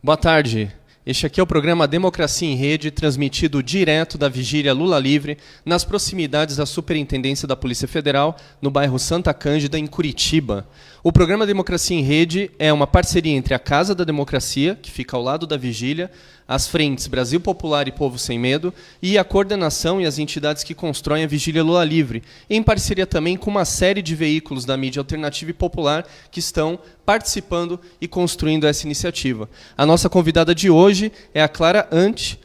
Boa tarde. Este aqui é o programa Democracia em Rede, transmitido direto da vigília Lula Livre, nas proximidades da Superintendência da Polícia Federal, no bairro Santa Cândida, em Curitiba. O programa Democracia em Rede é uma parceria entre a Casa da Democracia, que fica ao lado da vigília, as frentes Brasil Popular e Povo Sem Medo, e a coordenação e as entidades que constroem a vigília Lula Livre, em parceria também com uma série de veículos da mídia alternativa e popular que estão participando e construindo essa iniciativa. A nossa convidada de hoje é a Clara Ant,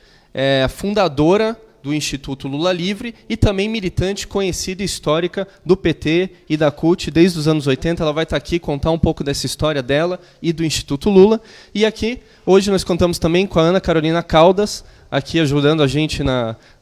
fundadora do Instituto Lula Livre e também militante conhecida e histórica do PT e da CUT desde os anos 80. Ela vai estar aqui contar um pouco dessa história dela e do Instituto Lula. E aqui, hoje, nós contamos também com a Ana Carolina Caldas, aqui ajudando a gente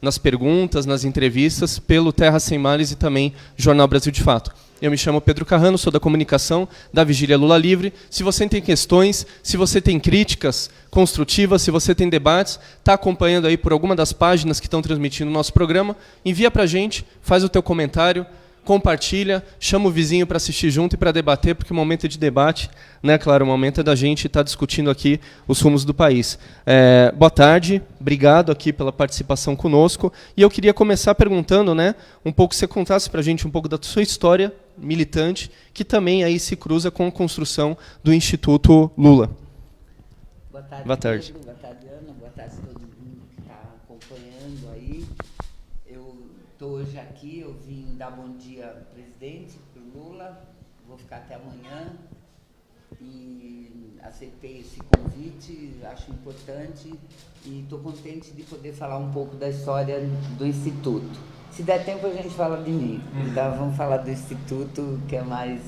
nas perguntas, nas entrevistas, pelo Terra Sem Males e também Jornal Brasil de Fato. Eu me chamo Pedro Carrano, sou da comunicação da Vigília Lula Livre. Se você tem questões, se você tem críticas construtivas, se você tem debates, está acompanhando aí por alguma das páginas que estão transmitindo o nosso programa, envia para a gente, faz o teu comentário, compartilha, chama o vizinho para assistir junto e para debater, porque o momento é de debate, né, claro, o momento é da gente estar discutindo aqui os rumos do país. Boa tarde, obrigado aqui pela participação conosco. E eu queria começar perguntando, né, um pouco, você contasse para a gente um pouco da sua história militante, que também aí se cruza com a construção do Instituto Lula. Boa tarde, boa tarde. Pedro, boa tarde, Ana, boa tarde a todo mundo que está acompanhando aí. Eu estou hoje aqui, eu vim dar bom dia ao presidente, para o Lula, vou ficar até amanhã e aceitei esse convite, acho importante e estou contente de poder falar um pouco da história do Instituto. Se der tempo, a gente fala de mim. Então, vamos falar do Instituto, que é mais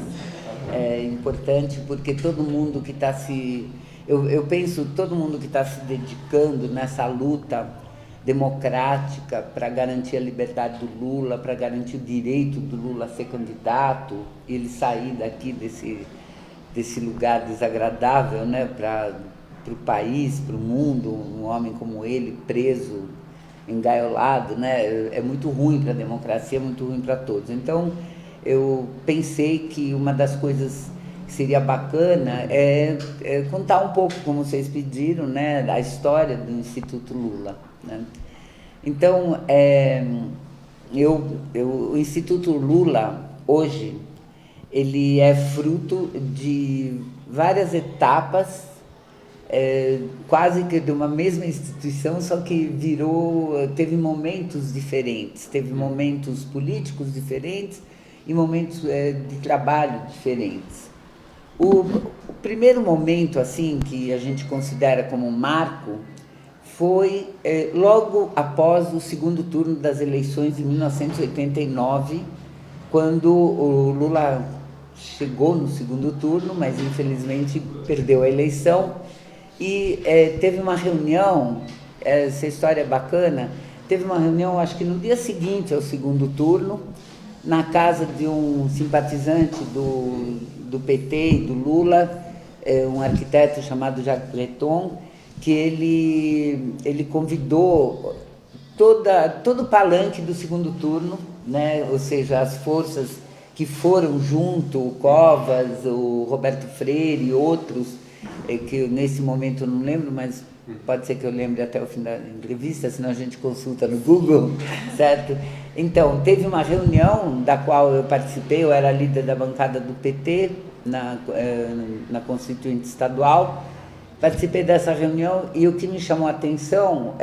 importante, porque todo mundo que está se... Eu penso, todo mundo que está se dedicando nessa luta democrática para garantir a liberdade do Lula, para garantir o direito do Lula a ser candidato, ele sair daqui desse lugar desagradável, né, para o país, para o mundo, um homem como ele, preso, engaiolado, né? É muito ruim para a democracia, é muito ruim para todos. Então, eu pensei que uma das coisas que seria bacana é contar um pouco, como vocês pediram, né, a história do Instituto Lula, né? Então, o Instituto Lula, hoje, ele é fruto de várias etapas, quase que de uma mesma instituição, só que teve momentos diferentes, teve momentos políticos diferentes e momentos de trabalho diferentes. O primeiro momento assim que a gente considera como um marco foi logo após o segundo turno das eleições de 1989, quando o Lula chegou no segundo turno, mas infelizmente perdeu a eleição. E teve uma reunião, essa história é bacana, teve uma reunião, acho que no dia seguinte ao segundo turno, na casa de um simpatizante do PT e do Lula, um arquiteto chamado Jacques Breton, que ele convidou todo o palanque do segundo turno, né, ou seja, as forças que foram junto, o Covas, o Roberto Freire e outros, que eu, nesse momento eu não lembro, mas pode ser que eu lembre até o fim da entrevista, senão a gente consulta no Google, certo? Então, teve uma reunião da qual eu participei, eu era líder da bancada do PT na Constituinte Estadual, participei dessa reunião e o que me chamou a atenção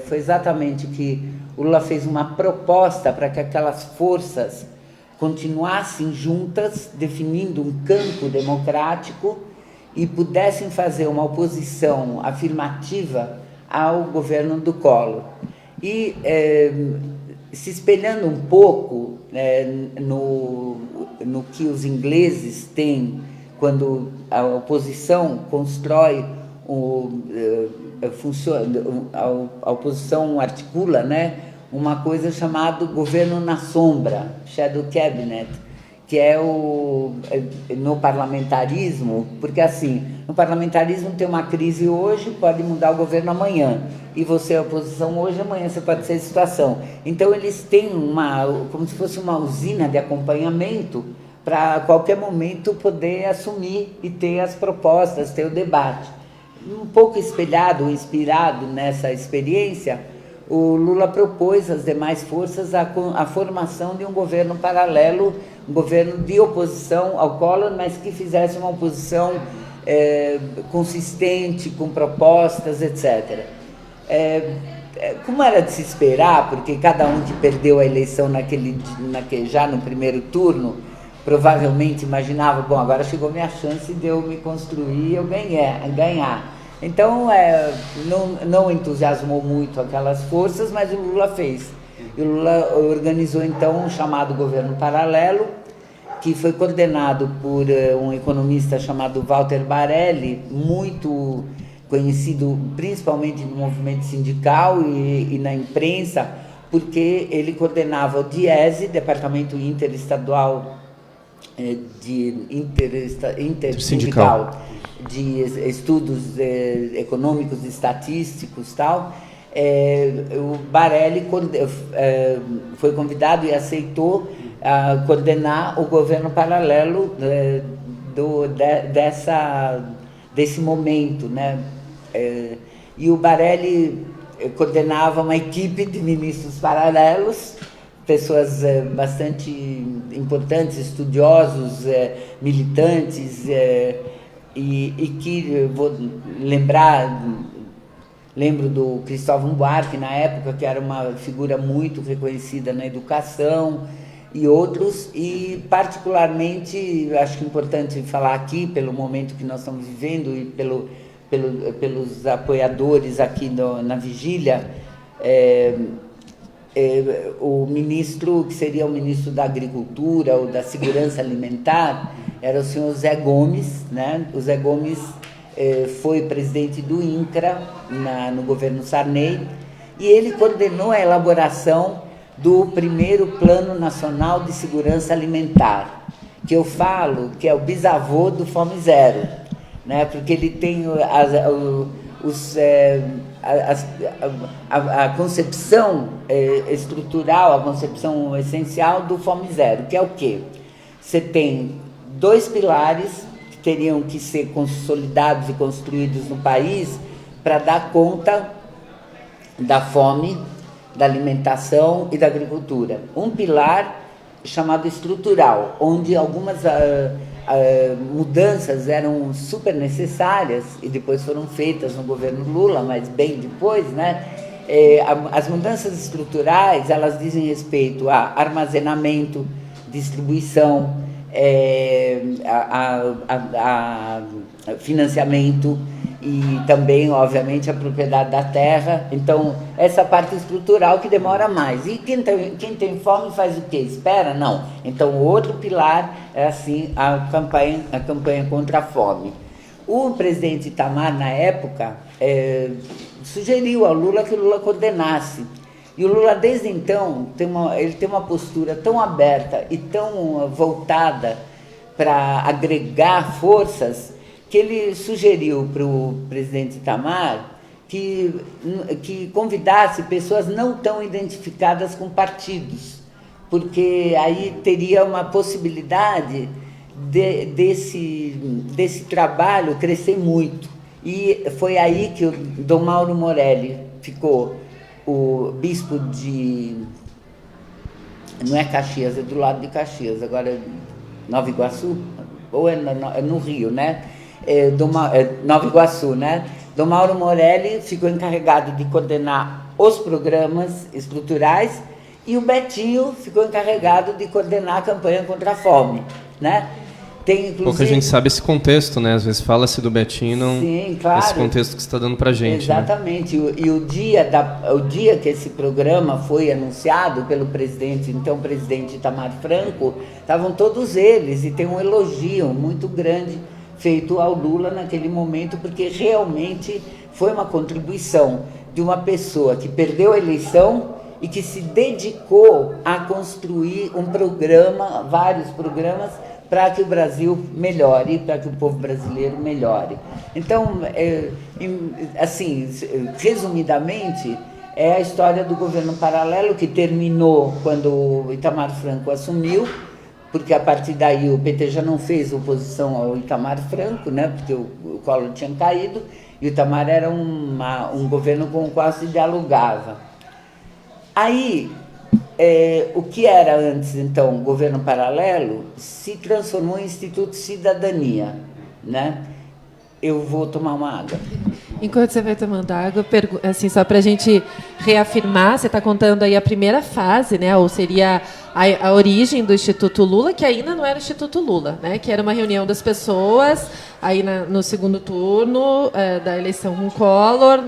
foi exatamente que o Lula fez uma proposta para que aquelas forças continuassem juntas, definindo um campo democrático e pudessem fazer uma oposição afirmativa ao governo do Collor. E se espelhando um pouco no que os ingleses têm quando a oposição constrói, a oposição articula, né, uma coisa chamada governo na sombra, shadow cabinet, que é no parlamentarismo, porque assim, no parlamentarismo tem uma crise hoje, pode mudar o governo amanhã, e você é a oposição hoje, amanhã você pode ser a situação. Então eles têm como se fosse uma usina de acompanhamento para a qualquer momento poder assumir e ter as propostas, ter o debate. um pouco espelhado, inspirado nessa experiência, o Lula propôs às demais forças a formação de um governo paralelo, um governo de oposição ao Collor, mas que fizesse uma oposição consistente, com propostas, etc. Como era de se esperar, porque cada um que perdeu a eleição já no primeiro turno, provavelmente imaginava, bom, agora chegou minha chance de eu me construir e eu ganhar. Então, não entusiasmou muito aquelas forças, mas o Lula fez. E o Lula organizou, então, um chamado governo paralelo, que foi coordenado por um economista chamado Walter Barelli, muito conhecido principalmente no movimento sindical e na imprensa, porque ele coordenava o DIESE, Departamento Interestadual Intersindical de Estudos Econômicos e Estatísticos, tal. O Barelli foi convidado e aceitou coordenar o governo paralelo desse momento, né? E o Barelli coordenava uma equipe de ministros paralelos, pessoas bastante importantes, estudiosos, militantes, e que vou lembro do Cristóvão Buarque na época, que era uma figura muito reconhecida na educação, e outros, e particularmente, acho que é importante falar aqui, pelo momento que nós estamos vivendo e pelos apoiadores aqui na vigília, o ministro, que seria o ministro da Agricultura ou da Segurança Alimentar, era o senhor Zé Gomes, né? O Zé Gomes foi presidente do INCRA no governo Sarney, e ele coordenou a elaboração do primeiro Plano Nacional de Segurança Alimentar, que eu falo que é o bisavô do Fome Zero, né? Porque ele tem a concepção estrutural, a concepção essencial do Fome Zero, que é o quê? Você tem 2 pilares que teriam que ser consolidados e construídos no país para dar conta da fome, da alimentação e da agricultura. Um pilar chamado estrutural, onde algumas mudanças eram super necessárias e depois foram feitas no governo Lula, mas bem depois, né? As mudanças estruturais, elas dizem respeito a armazenamento, distribuição, a financiamento e também, obviamente, a propriedade da terra. Então, essa parte estrutural que demora mais. E quem tem fome faz o quê? Espera? Não. Então, o outro pilar é, assim, a campanha contra a fome. O presidente Itamar, na época, sugeriu ao Lula que o Lula coordenasse. E o Lula, desde então, ele tem uma postura tão aberta e tão voltada para agregar forças, que ele sugeriu para o presidente Itamar que convidasse pessoas não tão identificadas com partidos, porque aí teria uma possibilidade desse trabalho crescer muito. E foi aí que o Dom Mauro Morelli ficou o bispo de... não é Caxias, é do lado de Caxias, agora é Nova Iguaçu, ou é no Rio, né? Nova Iguaçu, né? Dom Mauro Morelli ficou encarregado de coordenar os programas estruturais e o Betinho ficou encarregado de coordenar a campanha contra a fome, né? Tem, inclusive... Pouca gente sabe esse contexto, né? Às vezes fala-se do Betinho, não... Sim, claro. Esse contexto que você está dando para a gente. Exatamente. Né? E o dia que esse programa foi anunciado pelo presidente, então presidente Itamar Franco, estavam todos eles, e tem um elogio muito grande feito ao Lula naquele momento, porque realmente foi uma contribuição de uma pessoa que perdeu a eleição e que se dedicou a construir um programa, vários programas, para que o Brasil melhore, para que o povo brasileiro melhore. Então, assim, resumidamente, é a história do governo paralelo que terminou quando o Itamar Franco assumiu, porque a partir daí o PT já não fez oposição ao Itamar Franco, né, porque o Collor tinha caído, e o Itamar era um governo com o qual se dialogava. Aí, o que era antes, então, governo paralelo, se transformou em Instituto Cidadania, né? Eu vou tomar uma água. Enquanto você vai tomando água, assim, só para a gente reafirmar, você está contando aí a primeira fase, né, ou seria a origem do Instituto Lula, que ainda não era o Instituto Lula, né, que era uma reunião das pessoas aí no segundo turno da eleição com Collor,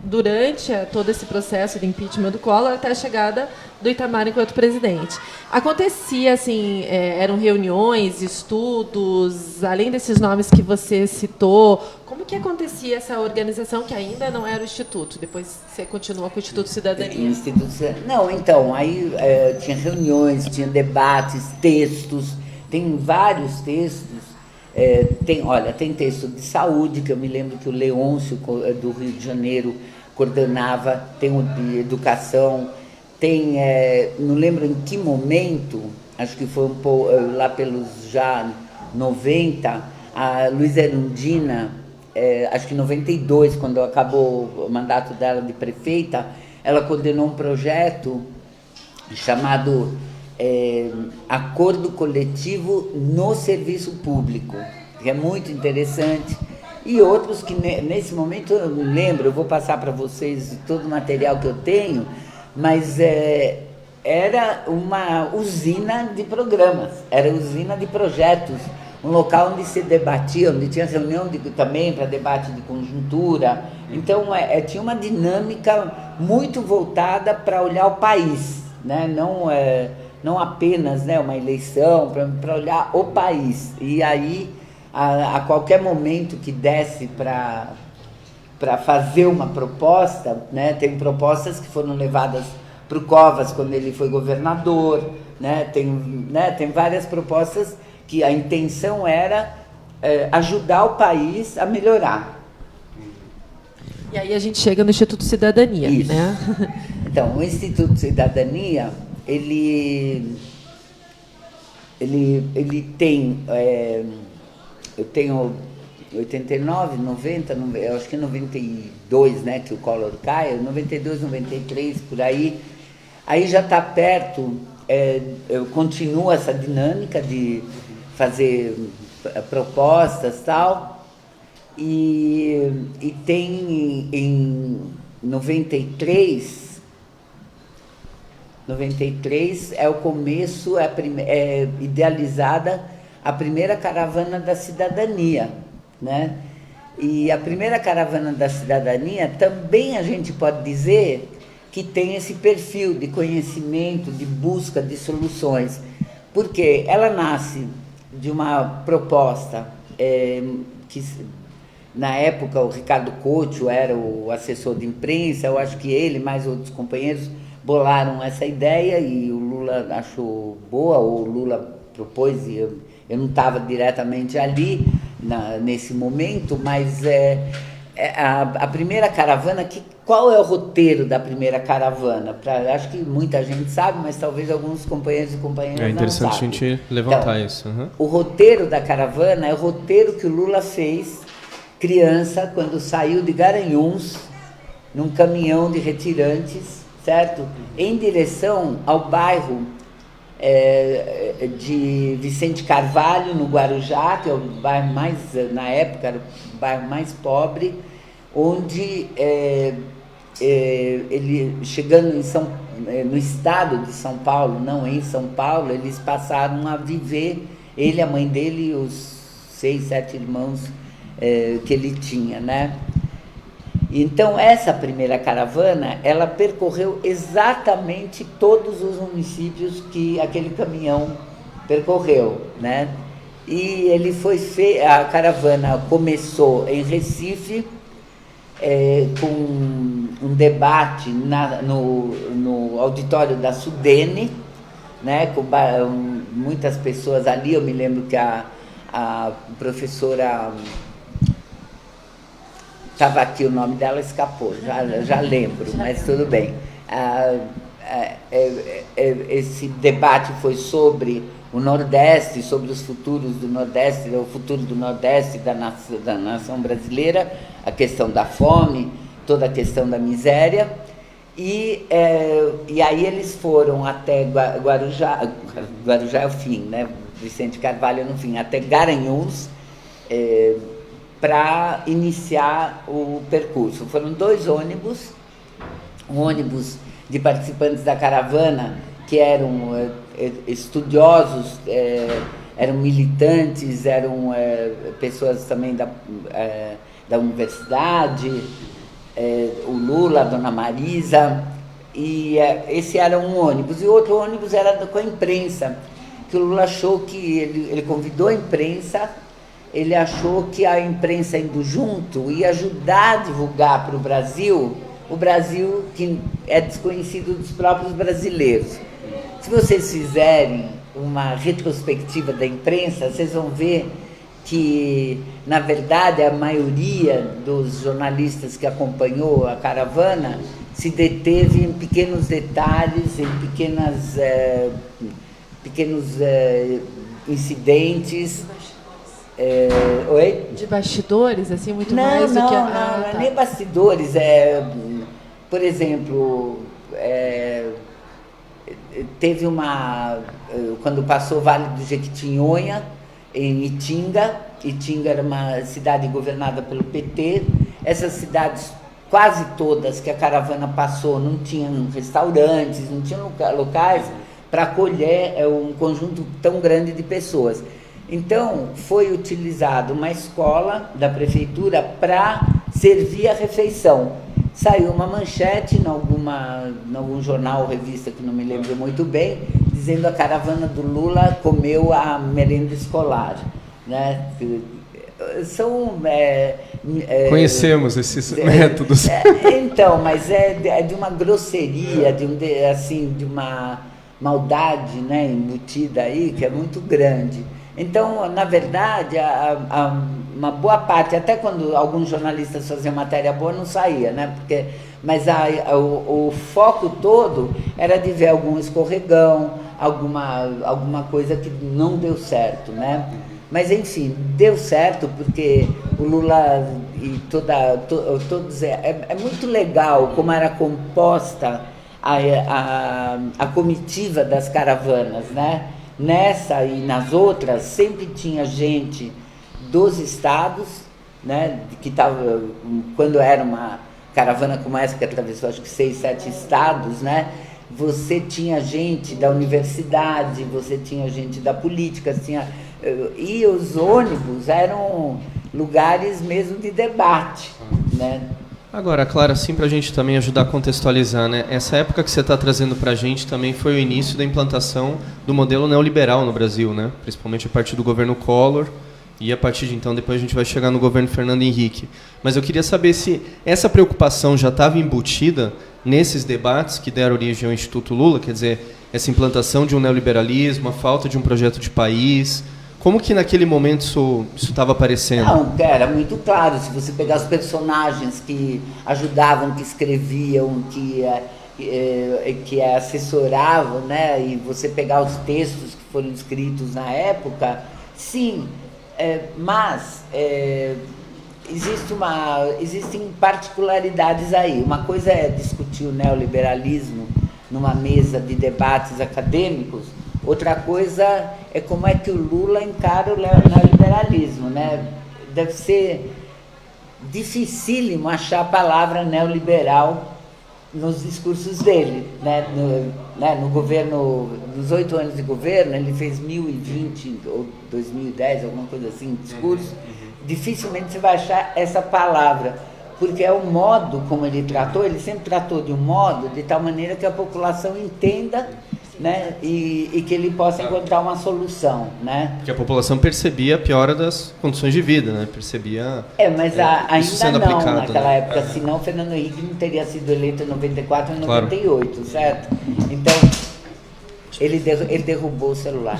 durante todo esse processo de impeachment do Collor, até a chegada do Itamar enquanto presidente. Acontecia, assim, eram reuniões, estudos, além desses nomes que você citou, como que acontecia essa organização que ainda não era o Instituto? Depois você continua com o Instituto Cidadania. Não, então, aí tinha reuniões, tinha debates, textos, tem vários textos. Tem texto de saúde, que eu me lembro que o Leôncio, do Rio de Janeiro, coordenava, tem o de educação, tem, não lembro em que momento, acho que foi lá pelos já 90, a Luísa Erundina, acho que em 92, quando acabou o mandato dela de prefeita, ela coordenou um projeto chamado Acordo Coletivo no Serviço Público, que é muito interessante, e outros que nesse momento eu não lembro, eu vou passar para vocês todo o material que eu tenho, mas era uma usina de programas, era usina de projetos, um local onde se debatia, onde tinha reunião também para debate de conjuntura. Então, tinha uma dinâmica muito voltada para olhar o país, né? Não apenas, né, uma eleição, para olhar o país. E aí, a qualquer momento que desse para fazer uma proposta, né, tem propostas que foram levadas para o Covas quando ele foi governador, né, tem várias propostas que a intenção era ajudar o país a melhorar. E aí a gente chega no Instituto Cidadania. Isso. Né? Então, o Instituto Cidadania, ele tem, eu tenho 89, 90, eu acho que 92, né, que o Collor cai, 92, 93, por aí já está perto, continua essa dinâmica de fazer propostas e tal, e tem em 93 é o começo, é idealizada a primeira caravana da cidadania, né? E a primeira caravana da cidadania também a gente pode dizer que tem esse perfil de conhecimento, de busca de soluções, porque ela nasce de uma proposta que, na época, o Ricardo Couto era o assessor de imprensa, eu acho que ele, mais outros companheiros, bolaram essa ideia e o Lula achou boa, ou o Lula propôs, e eu não estava diretamente ali nesse momento, mas a primeira caravana, qual é o roteiro da primeira caravana? Acho que muita gente sabe, mas talvez alguns companheiros e companheiras não sabem. É interessante a gente levantar então, isso. Uhum. O roteiro da caravana é o roteiro que o Lula fez, criança, quando saiu de Garanhuns, num caminhão de retirantes, certo? Em direção ao bairro de Vicente Carvalho, no Guarujá, que é o bairro mais, na época, era o bairro mais pobre, onde ele, chegando no estado de São Paulo, não em São Paulo, eles passaram a viver, ele, a mãe dele e os 6, 7 irmãos que ele tinha, né? Então, essa primeira caravana, ela percorreu exatamente todos os municípios que aquele caminhão percorreu, né? E a caravana começou em Recife, com um debate no auditório da Sudene, né? Com muitas pessoas ali. Eu me lembro que a professora... Estava aqui, o nome dela escapou, já lembro, mas tudo bem. Esse debate foi sobre o Nordeste, sobre os futuros do Nordeste, o futuro do Nordeste, da nação brasileira, a questão da fome, toda a questão da miséria. E aí eles foram até Guarujá é o fim, né? Vicente Carvalho é no fim, até Garanhuns, para iniciar o percurso. Foram 2 ônibus, um ônibus de participantes da caravana, que eram estudiosos, eram militantes, eram pessoas também da universidade, o Lula, a Dona Marisa, e esse era um ônibus. E o outro ônibus era com a imprensa, que o Lula achou que ele convidou a imprensa, ele achou que a imprensa indo junto ia ajudar a divulgar para o Brasil que é desconhecido dos próprios brasileiros. Se vocês fizerem uma retrospectiva da imprensa, vocês vão ver que, na verdade, a maioria dos jornalistas que acompanhou a caravana se deteve em pequenos detalhes, em pequenos incidentes. Oi? De bastidores, assim, muito não, mais não, do que... Não é nem bastidores. Por exemplo, teve quando passou o Vale do Jequitinhonha, em Itinga. Itinga era uma cidade governada pelo PT. Essas cidades, quase todas que a caravana passou, não tinham restaurantes, não tinham locais para acolher um conjunto tão grande de pessoas. Então, foi utilizada uma escola da prefeitura para servir a refeição. Saiu uma manchete em algum jornal ou revista, que não me lembro muito bem, dizendo: a caravana do Lula comeu a merenda escolar. Né? Conhecemos esses métodos. Então, mas é de uma grosseria, de uma maldade, né, embutida aí, que é muito grande. Então, na verdade, uma boa parte, até quando alguns jornalistas faziam matéria boa, não saía, né? Mas o foco todo era de ver algum escorregão, alguma coisa que não deu certo, né? Mas, enfim, deu certo porque o Lula e todos... É muito legal como era composta a comitiva das caravanas, né? Nessa e nas outras, sempre tinha gente dos estados, né, que tava, quando era uma caravana como essa, que atravessou acho que 6, 7 estados, né, você tinha gente da universidade, você tinha gente da política, e os ônibus eram lugares mesmo de debate, né. Agora, Clara, assim para a gente também ajudar a contextualizar, né? Essa época que você está trazendo para a gente também foi o início da implantação do modelo neoliberal no Brasil, né? Principalmente a partir do governo Collor e a partir de então, depois a gente vai chegar no governo Fernando Henrique. Mas eu queria saber se essa preocupação já estava embutida nesses debates que deram origem ao Instituto Lula, quer dizer, essa implantação de um neoliberalismo, a falta de um projeto de país. Como que naquele momento isso estava aparecendo? Não, era muito claro. Se você pegar os personagens que ajudavam, que escreviam, que assessoravam, né, e você pegar os textos que foram escritos na época, sim, mas existem particularidades aí. Uma coisa é discutir o neoliberalismo numa mesa de debates acadêmicos. Outra coisa é como é que o Lula encara o neoliberalismo, né? Deve ser dificílimo achar a palavra neoliberal nos discursos dele, né? No governo, nos 8 anos de governo, ele fez 1.020 ou 2010, alguma coisa assim, discurso. Dificilmente você vai achar essa palavra, porque é o modo como ele tratou. Ele sempre tratou de um modo de tal maneira que a população entenda, né, e que ele possa encontrar uma solução, né? Porque a população percebia a piora das condições de vida, né? Percebia mas ainda não, aplicado, naquela época, senão o Fernando Henrique não teria sido eleito em 94 e 98, claro. Certo? Então, ele derrubou o celular.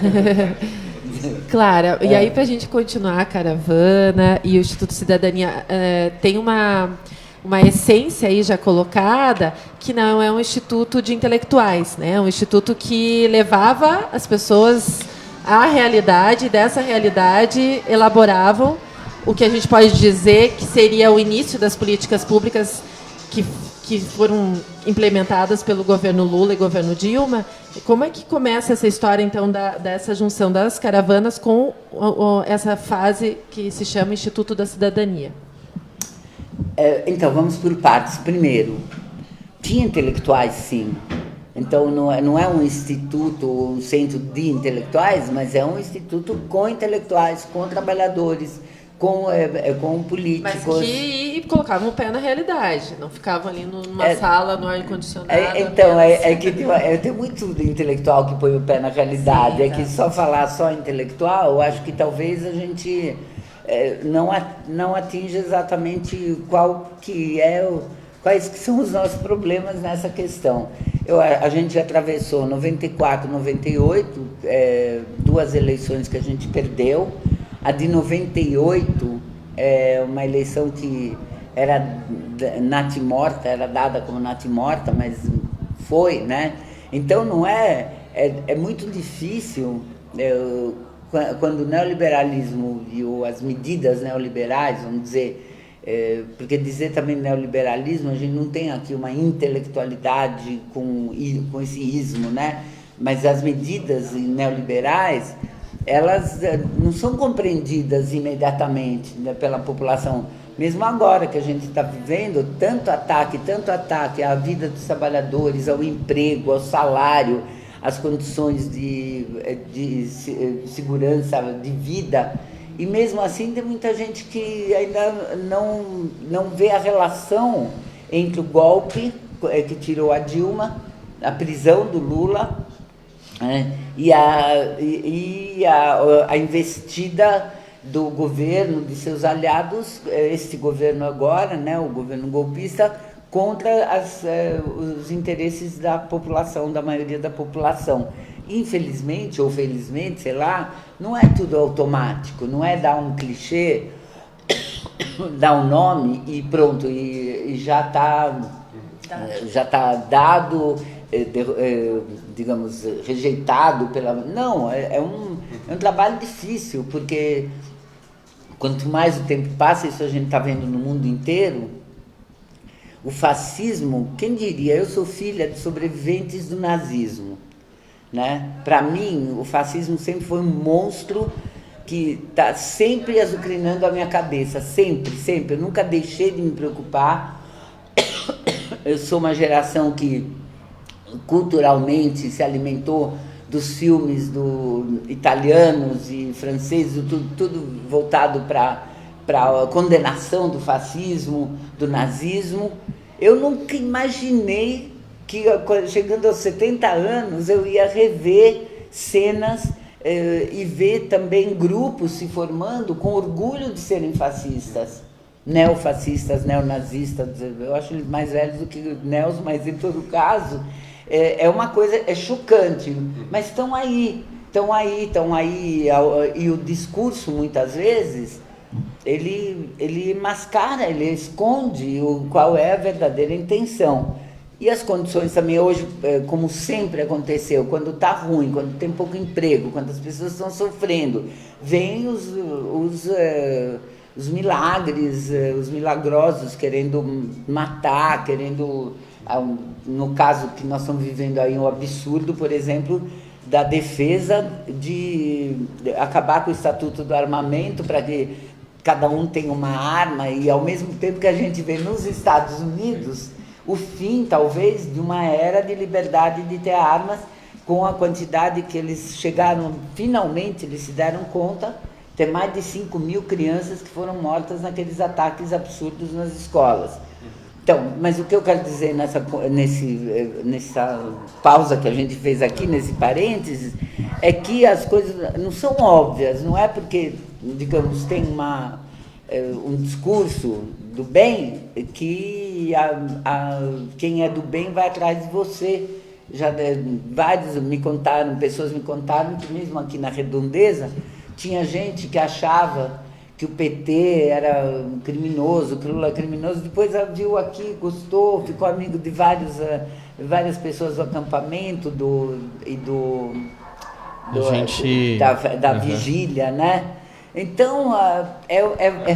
Clara, e aí, para a gente continuar a caravana e o Instituto Cidadania, tem uma essência aí já colocada, que não é um instituto de intelectuais, né? É um instituto que levava as pessoas à realidade, e dessa realidade elaboravam o que a gente pode dizer que seria o início das políticas públicas que foram implementadas pelo governo Lula e governo Dilma. Como é que começa essa história, então, dessa junção das caravanas com essa fase que se chama Instituto da Cidadania? Então, vamos por partes. Primeiro, tinha intelectuais, sim. Então, não é um instituto, um centro de intelectuais, mas é um instituto com intelectuais, com trabalhadores, com políticos. Mas que colocavam o pé na realidade, não ficavam ali numa sala, no ar-condicionado. Então, que tem muito intelectual que põe o pé na realidade. Sim, que só falar só intelectual, eu acho que talvez a gente não atinja exatamente quais que são os nossos problemas nessa questão. A gente atravessou 94, 98, duas eleições que a gente perdeu. A de 98 é uma eleição que era natimorta, era dada como natimorta, mas foi, né? Então não é muito difícil quando o neoliberalismo e as medidas neoliberais, vamos dizer, porque dizer também neoliberalismo, a gente não tem aqui uma intelectualidade com esse ismo, né? Mas as medidas neoliberais, elas não são compreendidas imediatamente, né, pela população. Mesmo agora que a gente está vivendo tanto ataque à vida dos trabalhadores, ao emprego, ao salário, às condições de segurança, de vida, e mesmo assim tem muita gente que ainda não vê a relação entre o golpe que tirou a Dilma, a prisão do Lula, e a investida do governo, de seus aliados, esse governo agora, né, o governo golpista, contra os interesses da população, da maioria da população. Infelizmente, ou felizmente, sei lá, não é tudo automático, não é dar um clichê, dar um nome e pronto, e já está dado, digamos, rejeitado pela... Não, é um trabalho difícil, porque quanto mais o tempo passa, isso a gente está vendo no mundo inteiro, o fascismo, quem diria, eu sou filha de sobreviventes do nazismo, né? Para mim, o fascismo sempre foi um monstro que está sempre azucrinando a minha cabeça, sempre, sempre, eu nunca deixei de me preocupar. Eu sou uma geração que culturalmente se alimentou dos filmes italianos e franceses, tudo voltado para a condenação do fascismo, do nazismo. Eu nunca imaginei que, chegando aos 70 anos, eu ia rever cenas e ver também grupos se formando com orgulho de serem fascistas. Neofascistas, neonazistas, eu acho eles mais velhos do que neos, mas em todo caso é uma coisa, é chocante, mas estão aí, e o discurso muitas vezes ele mascara, ele esconde qual é a verdadeira intenção. E as condições também hoje, como sempre aconteceu, quando está ruim, quando tem pouco emprego, quando as pessoas estão sofrendo, vêm os milagres, os milagrosos querendo matar, querendo, no caso que nós estamos vivendo aí, um absurdo, por exemplo, da defesa de acabar com o Estatuto do Armamento para que cada um tenha uma arma, e ao mesmo tempo que a gente vê nos Estados Unidos o fim, talvez, de uma era de liberdade de ter armas, com a quantidade que eles chegaram, finalmente eles se deram conta, tem mais de 5 mil crianças que foram mortas naqueles ataques absurdos nas escolas. Então, mas o que eu quero dizer nessa pausa que a gente fez aqui, nesse parênteses, é que as coisas não são óbvias, não é porque, digamos, tem um discurso do bem que quem é do bem vai atrás de você. Já pessoas me contaram que mesmo aqui na Redondeza tinha gente que achava que o PT era criminoso, que o Lula é criminoso, depois viu aqui, gostou, ficou amigo de várias pessoas do acampamento da vigília, né? Então,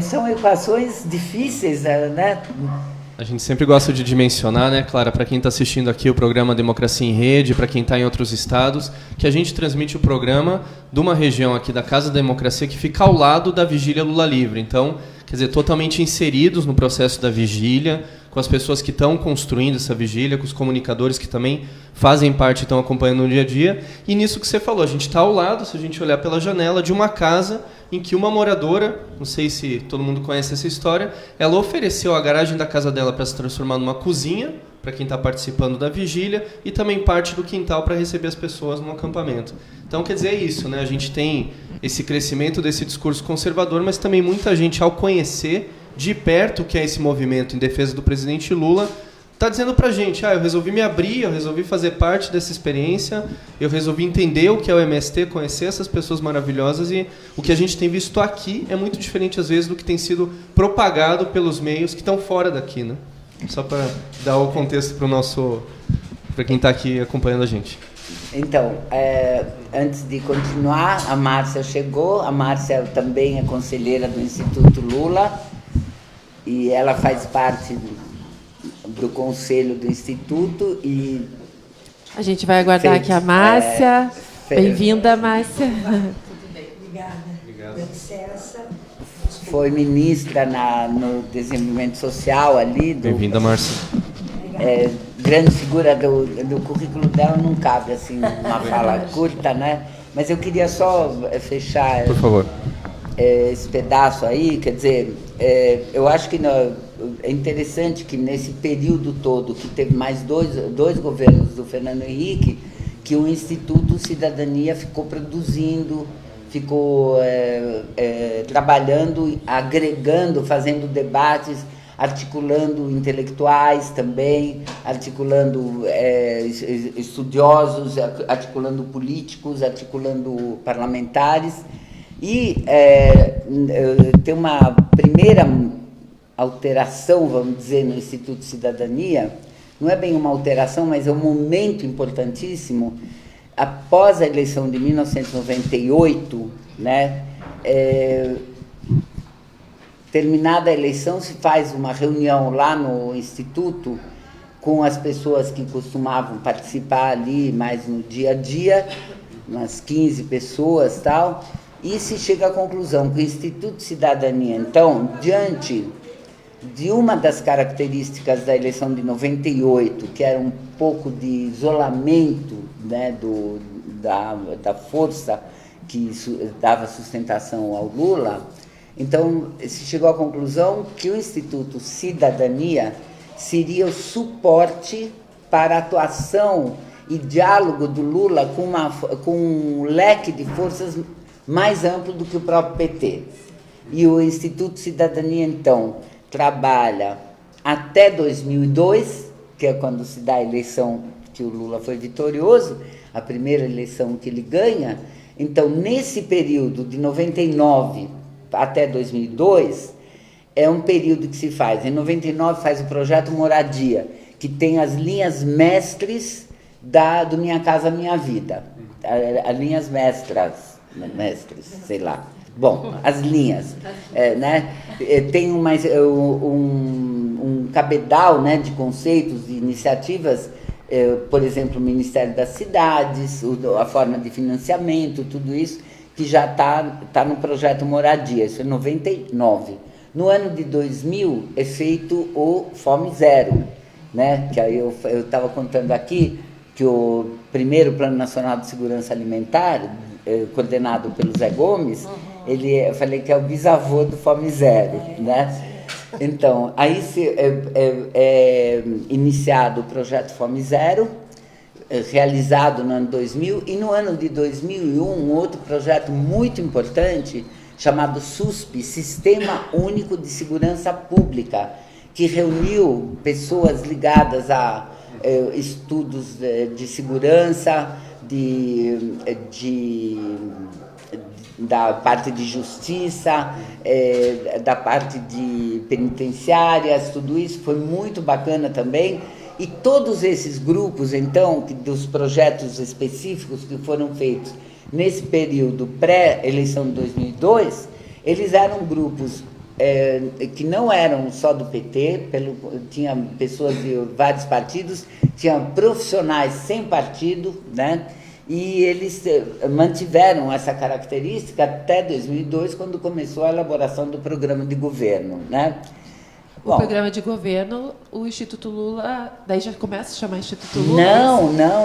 são equações difíceis, né? A gente sempre gosta de dimensionar, né, Clara, para quem está assistindo aqui o programa Democracia em Rede, para quem está em outros estados, que a gente transmite o programa de uma região aqui da Casa da Democracia que fica ao lado da Vigília Lula Livre. Então, quer dizer, totalmente inseridos no processo da vigília, com as pessoas que estão construindo essa vigília, com os comunicadores que também fazem parte e estão acompanhando no dia a dia. E nisso que você falou, a gente está ao lado, se a gente olhar pela janela, de uma casa em que uma moradora, não sei se todo mundo conhece essa história, ela ofereceu a garagem da casa dela para se transformar numa cozinha, para quem está participando da vigília, e também parte do quintal para receber as pessoas no acampamento. Então, quer dizer, é isso, né? A gente tem esse crescimento desse discurso conservador, mas também muita gente, ao conhecer de perto o que é esse movimento em defesa do presidente Lula, está dizendo para a gente, eu resolvi me abrir, eu resolvi fazer parte dessa experiência, eu resolvi entender o que é o MST, conhecer essas pessoas maravilhosas, e o que a gente tem visto aqui é muito diferente, às vezes, do que tem sido propagado pelos meios que estão fora daqui, né? Só para dar o contexto para quem está aqui acompanhando a gente. Então, antes de continuar, a Márcia chegou. A Márcia também é conselheira do Instituto Lula e ela faz parte do conselho do Instituto. E a gente vai aguardar aqui a Márcia. Bem-vinda, Márcia. Tudo bem, obrigada. Com licença. Foi ministra no desenvolvimento social ali. Bem-vinda, Márcia. Grande figura do currículo dela, não cabe assim uma fala curta, né? Mas eu queria só fechar, por favor, esse pedaço aí, quer dizer, eu acho que é interessante que nesse período todo, que teve mais dois governos do Fernando Henrique, que o Instituto Cidadania ficou produzindo, ficou trabalhando, agregando, fazendo debates, articulando intelectuais também, articulando estudiosos, articulando políticos, articulando parlamentares. E tem uma primeira alteração, vamos dizer, no Instituto Cidadania, não é bem uma alteração, mas é um momento importantíssimo. Após a eleição de 1998, né, terminada a eleição, se faz uma reunião lá no Instituto com as pessoas que costumavam participar ali mais no dia a dia, umas 15 pessoas, tal, e se chega à conclusão que o Instituto Cidadania, então, diante de uma das características da eleição de 98, que era um pouco de isolamento, né, da força que dava sustentação ao Lula, então se chegou à conclusão que o Instituto Cidadania seria o suporte para a atuação e diálogo do Lula com um leque de forças mais amplo do que o próprio PT. E o Instituto Cidadania, então, trabalha até 2002, que é quando se dá a eleição que o Lula foi vitorioso, a primeira eleição que ele ganha. Então, nesse período de 99 até 2002, é um período que se faz. Em 99 faz o projeto Moradia, que tem as linhas mestres do Minha Casa Minha Vida. As linhas mestres, sei lá. Bom, as linhas, né? Tem um cabedal, né, de conceitos, de iniciativas, por exemplo, o Ministério das Cidades, a forma de financiamento, tudo isso, que já está no projeto Moradia, isso é 99. No ano de 2000 é feito o Fome Zero, né? Que aí eu estava contando aqui que o primeiro Plano Nacional de Segurança Alimentar, coordenado pelo Zé Gomes, eu falei que é o bisavô do Fome Zero, né? Então, aí é iniciado o projeto Fome Zero, realizado no ano 2000, e no ano de 2001, um outro projeto muito importante, chamado SUSP, Sistema Único de Segurança Pública, que reuniu pessoas ligadas a estudos de segurança, da parte de justiça, da parte de penitenciárias, tudo isso foi muito bacana também. E todos esses grupos, então, dos projetos específicos que foram feitos nesse período pré-eleição de 2002, eles eram grupos que não eram só do PT, tinha pessoas de vários partidos, tinha profissionais sem partido, né? E eles mantiveram essa característica até 2002, quando começou a elaboração do programa de governo, né? O programa de governo, o Instituto Lula, daí já começa a chamar Instituto Lula?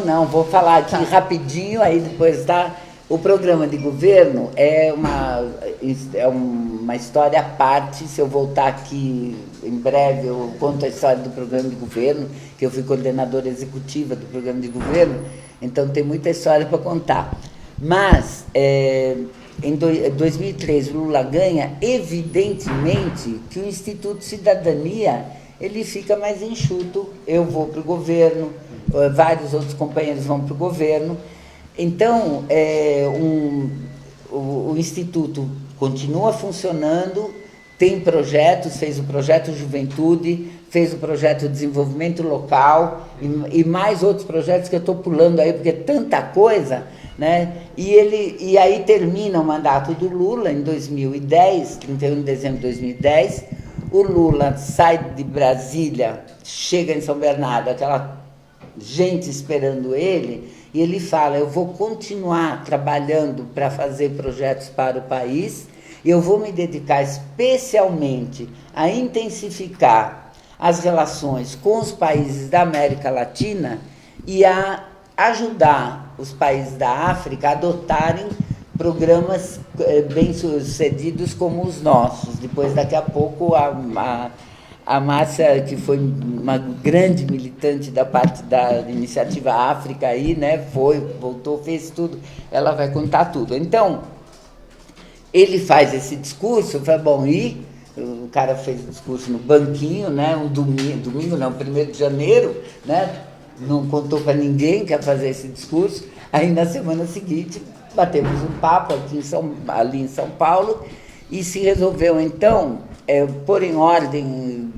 Não, vou falar aqui rapidinho, aí depois tá. O programa de governo é uma história à parte. Se eu voltar aqui em breve, eu conto a história do programa de governo, que eu fui coordenadora executiva do programa de governo, então tem muita história para contar. Mas, em 2003, o Lula ganha, evidentemente que o Instituto Cidadania ele fica mais enxuto. Eu vou para o governo, vários outros companheiros vão para o governo. Então, o Instituto continua funcionando, tem projetos, fez o projeto Juventude, fez o projeto de Desenvolvimento Local e mais outros projetos que eu estou pulando aí, porque é tanta coisa, né? E aí termina o mandato do Lula em 2010, 31 de dezembro de 2010, o Lula sai de Brasília, chega em São Bernardo, aquela gente esperando ele, e ele fala: eu vou continuar trabalhando para fazer projetos para o país, e eu vou me dedicar especialmente a intensificar as relações com os países da América Latina e a ajudar os países da África a adotarem programas bem-sucedidos como os nossos. Depois, daqui a pouco, a Márcia, que foi uma grande militante da parte da Iniciativa África, aí, né, voltou, fez tudo, ela vai contar tudo. Então, ele faz esse discurso, fala, bom, e o cara fez o discurso no banquinho, né, um domingo não, 1º de janeiro, né, não contou para ninguém que ia fazer esse discurso. Aí, na semana seguinte, batemos um papo ali em São Paulo e se resolveu, então, pôr em ordem,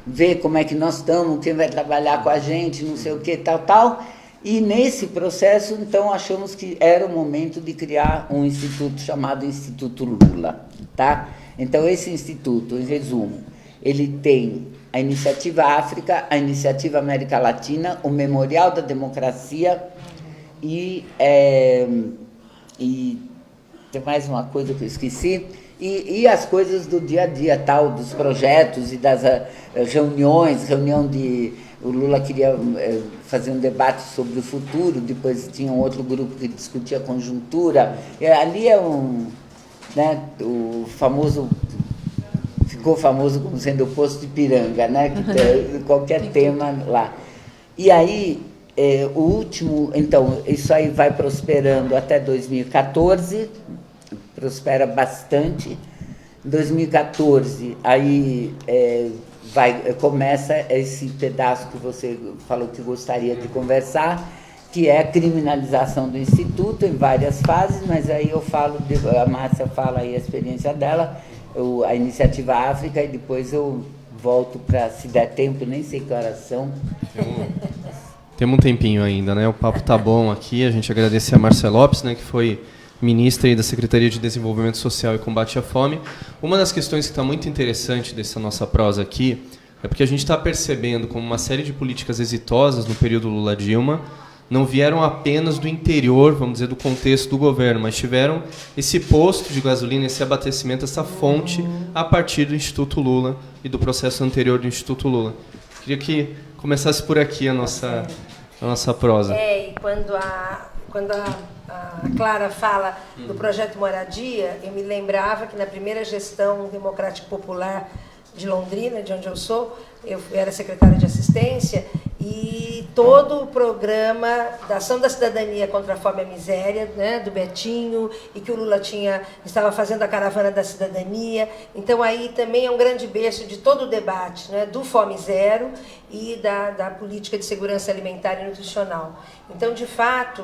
ver como é que nós estamos, quem vai trabalhar com a gente, não sei o que, tal. E nesse processo, então, achamos que era o momento de criar um instituto chamado Instituto Lula, tá? Então, esse instituto, em resumo, ele tem a Iniciativa África, a Iniciativa América Latina, o Memorial da Democracia e tem mais uma coisa que eu esqueci, e as coisas do dia a dia, tal, dos projetos e das o Lula queria fazer um debate sobre o futuro, depois tinha um outro grupo que discutia conjuntura, ali né, o famoso, ficou famoso como sendo o posto de Ipiranga, né, que tem qualquer tema lá. E aí, o último, então, isso aí vai prosperando até 2014, prospera bastante. Em 2014, aí começa esse pedaço que você falou que gostaria de conversar, que é a criminalização do Instituto em várias fases, mas aí eu falo, a Márcia fala aí a experiência dela, a Iniciativa África, e depois eu volto para, se der tempo, nem sei que horas são. Temos um tempinho ainda, né? O papo tá bom aqui. A gente agradece a Márcia Lopes, né, que foi ministra aí da Secretaria de Desenvolvimento Social e Combate à Fome. Uma das questões que está muito interessante dessa nossa prosa aqui é porque a gente está percebendo como uma série de políticas exitosas no período Lula-Dilma não vieram apenas do interior, vamos dizer, do contexto do governo, mas tiveram esse posto de gasolina, esse abastecimento, essa fonte a partir do Instituto Lula e do processo anterior do Instituto Lula. Queria que começasse por aqui a nossa prosa. E quando a Clara fala do projeto Moradia, eu me lembrava que na primeira gestão democrático popular de Londrina, de onde eu sou, eu era secretária de assistência, e todo o programa da Ação da Cidadania contra a Fome e a Miséria, né, do Betinho, e que o Lula estava fazendo a Caravana da Cidadania. Então, aí também é um grande berço de todo o debate, né, do Fome Zero e da política de segurança alimentar e nutricional. Então, de fato,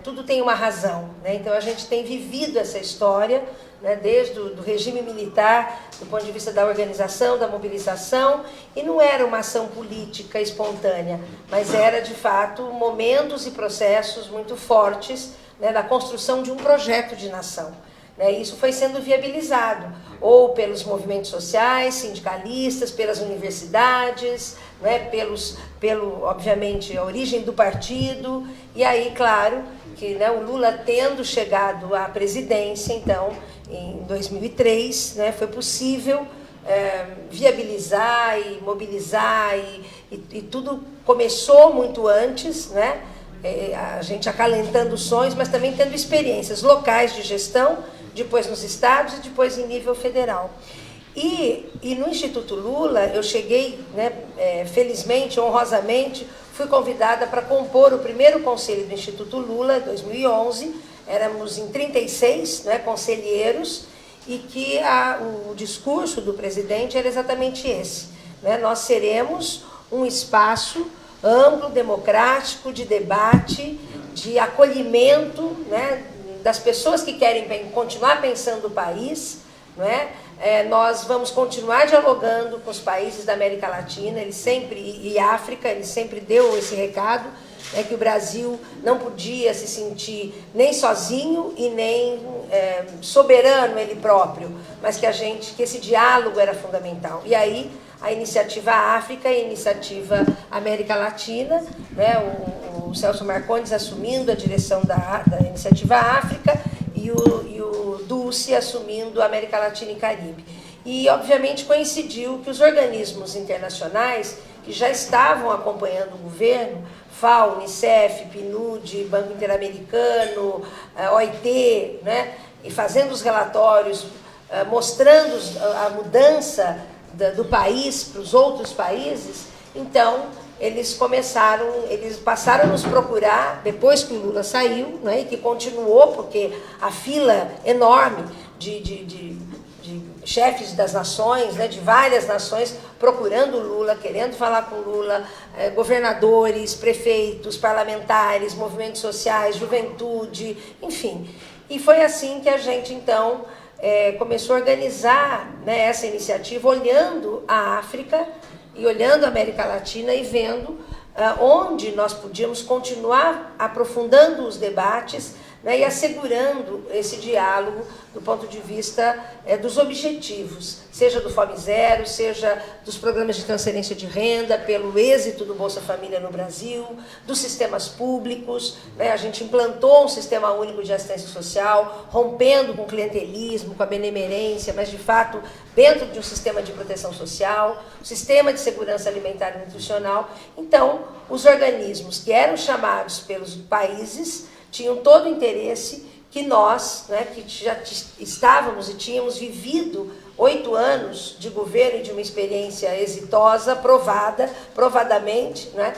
tudo tem uma razão, né? Então, a gente tem vivido essa história, né, desde o regime militar, do ponto de vista da organização, da mobilização, e não era uma ação política espontânea, mas era, de fato, momentos e processos muito fortes né, da construção de um projeto de nação. Né? Isso foi sendo viabilizado, ou pelos movimentos sociais, sindicalistas, pelas universidades, né, obviamente, a origem do partido, e aí, claro, que, né, o Lula tendo chegado à presidência, então, em 2003, né, foi possível viabilizar e mobilizar, e tudo começou muito antes, né, a gente acalentando sonhos, mas também tendo experiências locais de gestão, depois nos estados e depois em nível federal. E no Instituto Lula, eu cheguei, né, felizmente, honrosamente, fui convidada para compor o primeiro conselho do Instituto Lula, 2011, éramos em 36, né, conselheiros, e que o discurso do presidente era exatamente esse, né, nós seremos um espaço amplo, democrático, de debate, de acolhimento, né, das pessoas que querem continuar pensando o país, né? Nós vamos continuar dialogando com os países da América Latina, e África, ele sempre deu esse recado, né, que o Brasil não podia se sentir nem sozinho e nem soberano ele próprio, mas que esse diálogo era fundamental. E aí a iniciativa África e a iniciativa América Latina, né, o Celso Marcondes assumindo a direção da iniciativa África e o Dulce assumindo a América Latina e Caribe. E, obviamente, coincidiu que os organismos internacionais que já estavam acompanhando o governo, FAO, Unicef, PNUD, Banco Interamericano, OIT, né, e fazendo os relatórios, mostrando a mudança do país para os outros países, então eles passaram a nos procurar depois que o Lula saiu, né, e que continuou, porque a fila enorme de chefes das nações, né, de várias nações, procurando o Lula, querendo falar com o Lula, governadores, prefeitos, parlamentares, movimentos sociais, juventude, enfim. E foi assim que a gente, então, começou a organizar, né, essa iniciativa, olhando a África e olhando a América Latina e vendo onde nós podíamos continuar aprofundando os debates, né, e assegurando esse diálogo do ponto de vista dos objetivos, seja do Fome Zero, seja dos programas de transferência de renda, pelo êxito do Bolsa Família no Brasil, dos sistemas públicos, né, a gente implantou um sistema único de assistência social, rompendo com o clientelismo, com a benemerência, mas de fato dentro de um sistema de proteção social, um sistema de segurança alimentar e nutricional. Então, os organismos que eram chamados pelos países tinham todo o interesse que nós, né, que já estávamos e tínhamos vivido 8 anos de governo e de uma experiência exitosa, provadamente, né,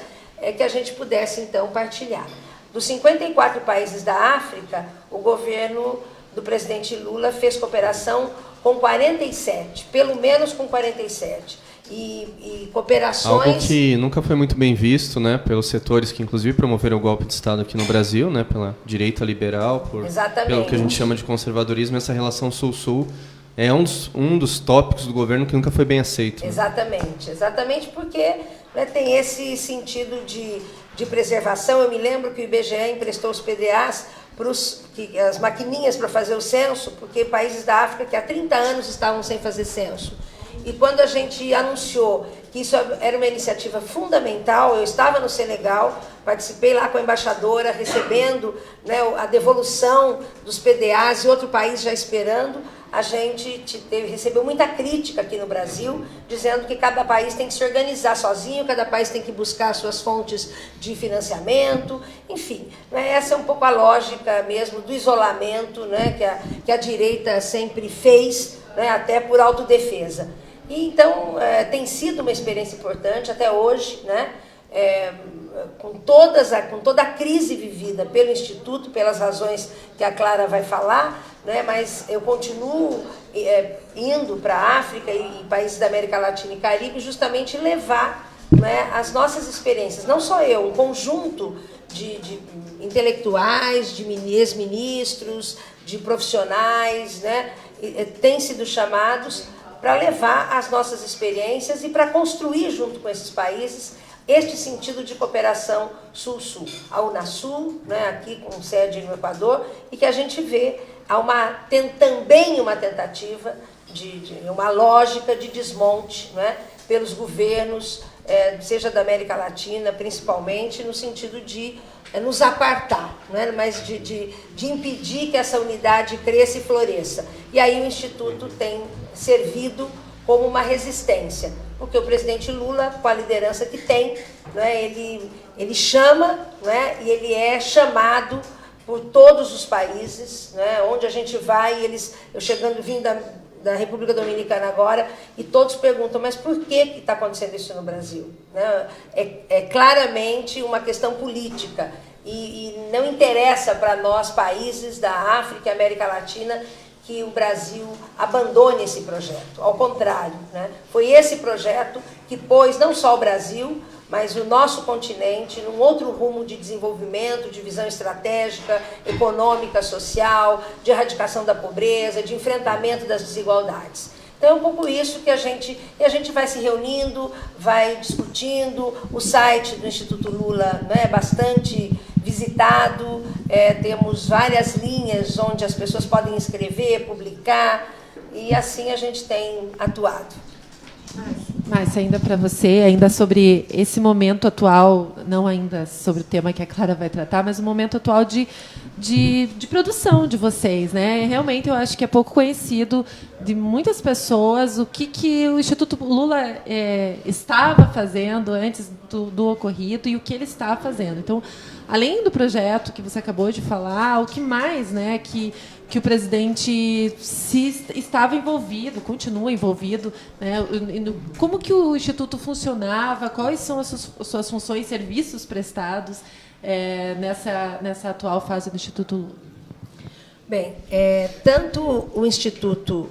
que a gente pudesse, então, partilhar. Dos 54 países da África, o governo do presidente Lula fez cooperação com 47, pelo menos com 47. E cooperações... Algo que nunca foi muito bem visto, né, pelos setores que inclusive promoveram o golpe de Estado aqui no Brasil, né, pela direita liberal, pelo que a gente chama de conservadorismo. Essa relação Sul-Sul é um dos tópicos do governo que nunca foi bem aceito. Né? Exatamente porque, né, tem esse sentido de preservação. Eu me lembro que o IBGE emprestou os PDAs, as maquininhas para fazer o censo, porque países da África que há 30 anos estavam sem fazer censo. E quando a gente anunciou que isso era uma iniciativa fundamental, eu estava no Senegal, participei lá com a embaixadora, recebendo, né, a devolução dos PDAs e outro país já esperando, a gente recebeu muita crítica aqui no Brasil, dizendo que cada país tem que se organizar sozinho, cada país tem que buscar suas fontes de financiamento, enfim. Né, essa é um pouco a lógica mesmo do isolamento, né, que a direita sempre fez, né, até por autodefesa. E, então, tem sido uma experiência importante até hoje, né? Com toda a crise vivida pelo Instituto, pelas razões que a Clara vai falar, né? Mas eu continuo indo para a África e países da América Latina e Caribe justamente levar, né, as nossas experiências, não só eu, um conjunto de intelectuais, de ex-ministros, de profissionais, né? Têm sido chamados para levar as nossas experiências e para construir junto com esses países este sentido de cooperação Sul-Sul. A Unasul, né, aqui com sede no Equador, e que a gente vê também uma tentativa de uma lógica de desmonte, né, pelos governos, seja da América Latina, principalmente, no sentido de nos apartar, né, mas de impedir que essa unidade cresça e floresça. E aí o Instituto tem servido como uma resistência, porque o presidente Lula, com a liderança que tem, né, ele chama, né, e ele é chamado por todos os países, né, onde a gente vai, eu vindo da República Dominicana agora, e todos perguntam, mas por que está acontecendo isso no Brasil? Né? É claramente uma questão política, e não interessa para nós, países da África e América Latina, que o Brasil abandone esse projeto. Ao contrário, né? Foi esse projeto que pôs não só o Brasil, mas o nosso continente num outro rumo de desenvolvimento, de visão estratégica, econômica, social, de erradicação da pobreza, de enfrentamento das desigualdades. Então é um pouco isso que a gente vai se reunindo, vai discutindo. O site do Instituto Lula, né, é bastante visitado, temos várias linhas onde as pessoas podem escrever, publicar, e assim a gente tem atuado. Márcia, ainda para você, ainda sobre esse momento atual, não ainda sobre o tema que a Clara vai tratar, mas o momento atual de produção de vocês, né? Realmente eu acho que é pouco conhecido de muitas pessoas o que o Instituto Lula estava fazendo antes do ocorrido e o que ele está fazendo. Então, além do projeto que você acabou de falar, o que mais, né, que o presidente estava envolvido, continua envolvido, né, como que o Instituto funcionava, quais são as suas funções, serviços prestados nessa atual fase do Instituto Lula? Bem, tanto o Instituto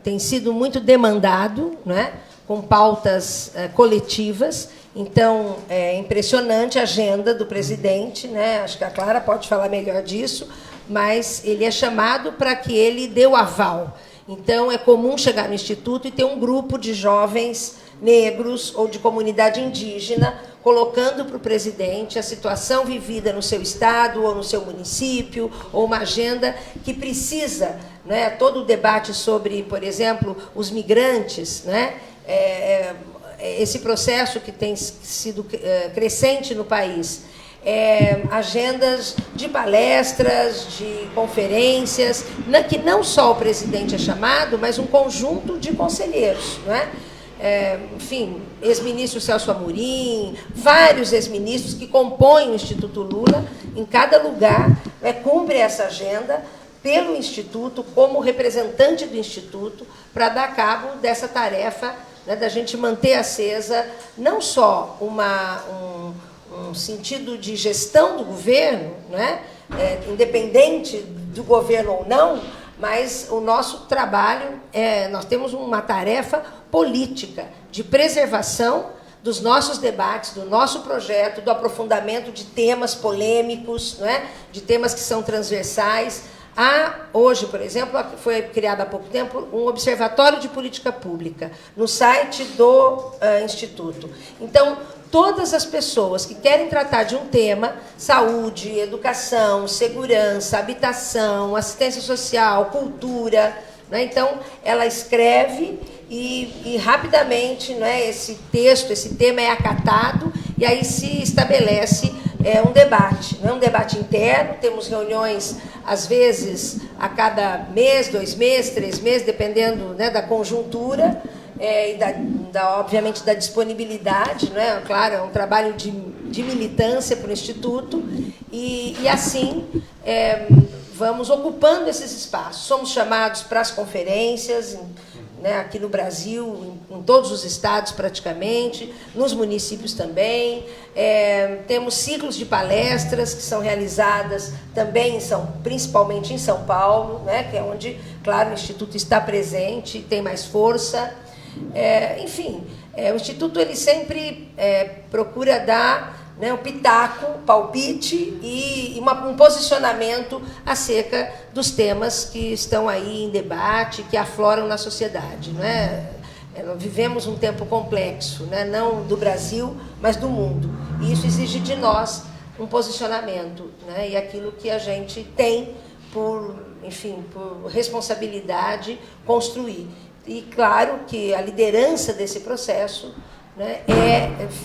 tem sido muito demandado, né, com pautas coletivas. Então, é impressionante a agenda do presidente, né? Acho que a Clara pode falar melhor disso, mas ele é chamado para que ele dê o aval. Então, é comum chegar no Instituto e ter um grupo de jovens negros ou de comunidade indígena colocando para o presidente a situação vivida no seu estado ou no seu município, ou uma agenda que precisa, né, todo o debate sobre, por exemplo, os migrantes, né, esse processo que tem sido crescente no país, agendas de palestras, de conferências, que não só o presidente é chamado, mas um conjunto de conselheiros, não é? Enfim, ex-ministro Celso Amorim, vários ex-ministros que compõem o Instituto Lula, em cada lugar, cumpre essa agenda pelo Instituto, como representante do Instituto, para dar cabo dessa tarefa, né, da gente manter acesa não só um sentido de gestão do governo, né, independente do governo ou não, mas o nosso trabalho, nós temos uma tarefa política de preservação dos nossos debates, do nosso projeto, do aprofundamento de temas polêmicos, né, de temas que são transversais. Hoje, por exemplo, foi criado há pouco tempo um observatório de política pública no site do Instituto. Então, todas as pessoas que querem tratar de um tema, saúde, educação, segurança, habitação, assistência social, cultura, né, então, ela escreve e rapidamente, né, esse texto, esse tema é acatado e aí se estabelece um debate, né, um debate interno. Temos reuniões, às vezes, a cada mês, 2 meses, 3 meses, dependendo, né, da conjuntura e, obviamente, da disponibilidade. Né? Claro, é um trabalho de militância para o Instituto e assim, vamos ocupando esses espaços. Somos chamados para as conferências, né, aqui no Brasil, em todos os estados praticamente, nos municípios também. Temos ciclos de palestras que são realizadas também, principalmente em São Paulo, né, que é onde, claro, o Instituto está presente, tem mais força. Enfim, o Instituto ele sempre procura dar, né, um pitaco, palpite e um posicionamento acerca dos temas que estão aí em debate, que afloram na sociedade. Não é? Nós vivemos um tempo complexo, né? Não do Brasil, mas do mundo. E isso exige de nós um posicionamento, né? E aquilo que a gente tem por responsabilidade construir. E claro que a liderança desse processo, né,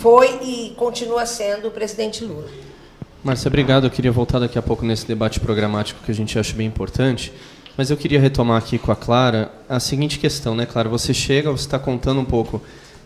foi e continua sendo o presidente Lula. Márcia, obrigado. Eu queria voltar daqui a pouco nesse debate programático que a gente acha bem importante, mas eu queria retomar aqui com a Clara a seguinte questão, né, Clara? Você está contando um pouco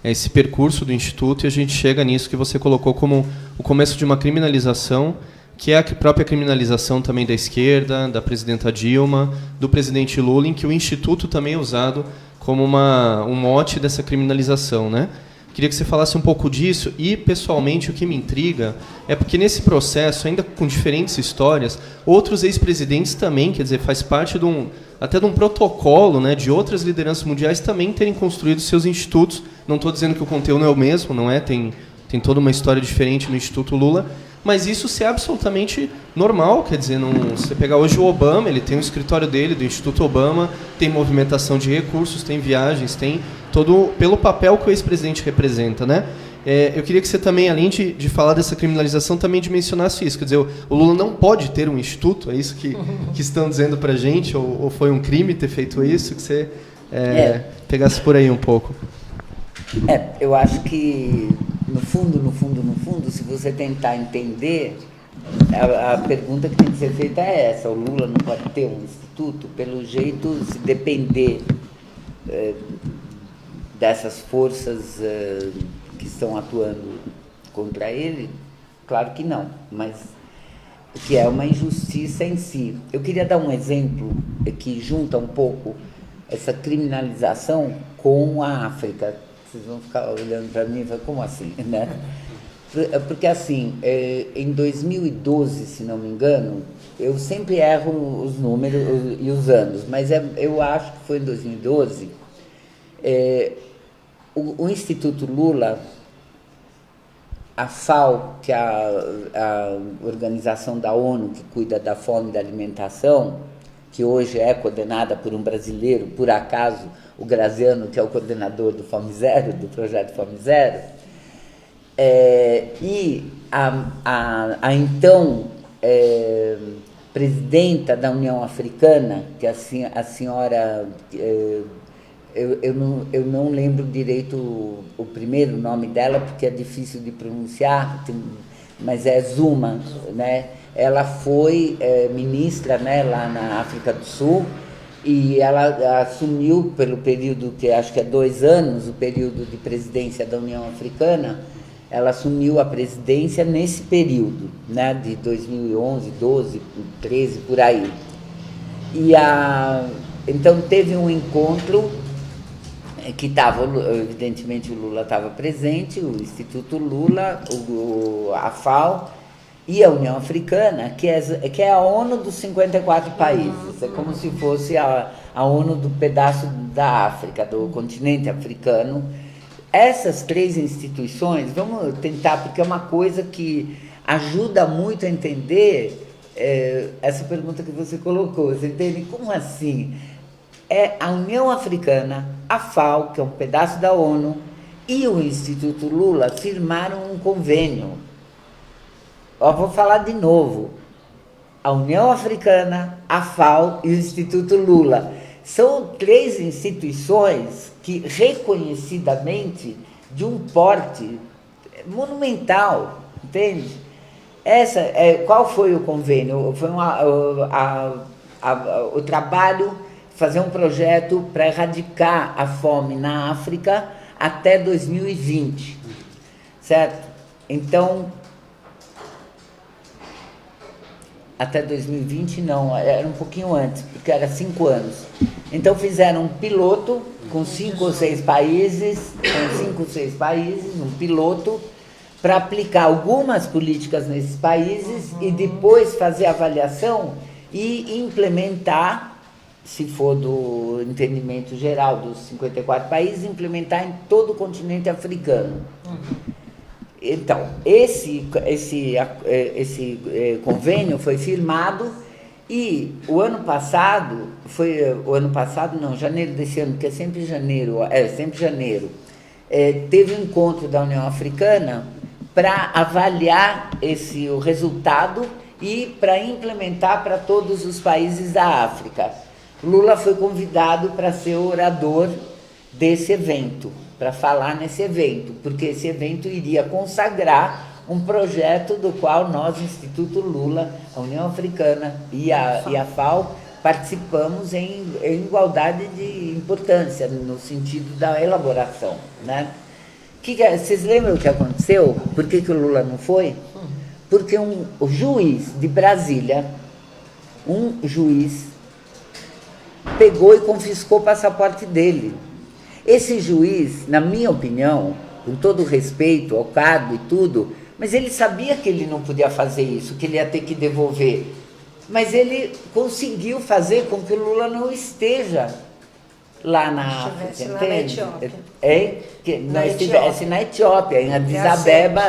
esse percurso do Instituto e a gente chega nisso que você colocou como o começo de uma criminalização, que é a própria criminalização também da esquerda, da presidenta Dilma, do presidente Lula, em que o Instituto também é usado como um mote dessa criminalização, né? Queria que você falasse um pouco disso e, pessoalmente, o que me intriga é porque nesse processo, ainda com diferentes histórias, outros ex-presidentes também, quer dizer, faz parte até de um protocolo, né, de outras lideranças mundiais também terem construído seus institutos. Não estou dizendo que o conteúdo é o mesmo, não é? Tem toda uma história diferente no Instituto Lula, mas isso é absolutamente normal, quer dizer, você pegar hoje o Obama, ele tem o escritório dele, do Instituto Obama, tem movimentação de recursos, tem viagens, tem todo pelo papel que o ex-presidente representa, né? Eu queria que você também, além de falar dessa criminalização, também dimensionasse isso, quer dizer, o Lula não pode ter um instituto, é isso que estão dizendo pra gente, ou foi um crime ter feito isso, que você pegasse por aí um pouco. Eu acho que, no fundo, se você tentar entender, a pergunta que tem que ser feita é essa: o Lula não pode ter um instituto? Pelo jeito, se depender dessas forças que estão atuando contra ele, claro que não, mas que é uma injustiça em si. Eu queria dar um exemplo que junta um pouco essa criminalização com a África. Vocês vão ficar olhando para mim e falar, como assim, né? Porque, assim, em 2012, se não me engano, eu sempre erro os números e os anos, mas eu acho que foi em 2012, o Instituto Lula, a FAO, que é a organização da ONU que cuida da fome e da alimentação, que hoje é coordenada por um brasileiro, por acaso, o Graziano, que é o coordenador do Fome Zero, do projeto Fome Zero, e a então presidenta da União Africana, que é a senhora, eu não lembro direito o primeiro nome dela, porque é difícil de pronunciar, mas é Zuma, né? Ela foi ministra, né, lá na África do Sul, e ela assumiu, pelo período que acho que é 2 anos, o período de presidência da União Africana, ela assumiu a presidência nesse período, né, de 2011, 12, 13, por aí. Então teve um encontro que estava, evidentemente o Lula estava presente, o Instituto Lula, a FAO, e a União Africana, que é a ONU dos 54 países. É como se fosse a ONU do pedaço da África, do continente africano. Essas 3 instituições, vamos tentar, porque é uma coisa que ajuda muito a entender essa pergunta que você colocou. Você entende? Como assim? A União Africana, a FAO, que é um pedaço da ONU, e o Instituto Lula firmaram um convênio. Vou falar de novo. A União Africana, a FAO e o Instituto Lula. São 3 instituições que, reconhecidamente, de um porte monumental, entende? Qual foi o convênio? Foi o trabalho, fazer um projeto para erradicar a fome na África até 2020, certo? Então, até 2020 não, era um pouquinho antes, porque era 5 anos. Então fizeram um piloto com 5 ou 6 países, um piloto para aplicar algumas políticas nesses países e depois fazer a avaliação e implementar, se for do entendimento geral dos 54 países, implementar em todo o continente africano. Então, esse convênio foi firmado E o ano passado, janeiro desse ano, que é sempre janeiro, teve um encontro da União Africana para avaliar o resultado e para implementar para todos os países da África. Lula foi convidado para ser orador desse evento, para falar nesse evento, porque esse evento iria consagrar um projeto do qual nós, Instituto Lula, a União Africana e a FAO, participamos em igualdade de importância, no sentido da elaboração, né? Vocês lembram o que aconteceu? Por que o Lula não foi? Porque o juiz de Brasília, pegou e confiscou o passaporte dele. Esse juiz, na minha opinião, com todo respeito ao cargo e tudo, mas ele sabia que ele não podia fazer isso, que ele ia ter que devolver. Mas ele conseguiu fazer com que o Lula não esteja lá na África, lá na Etiópia. Que não estivesse na Etiópia, em Addis Abeba,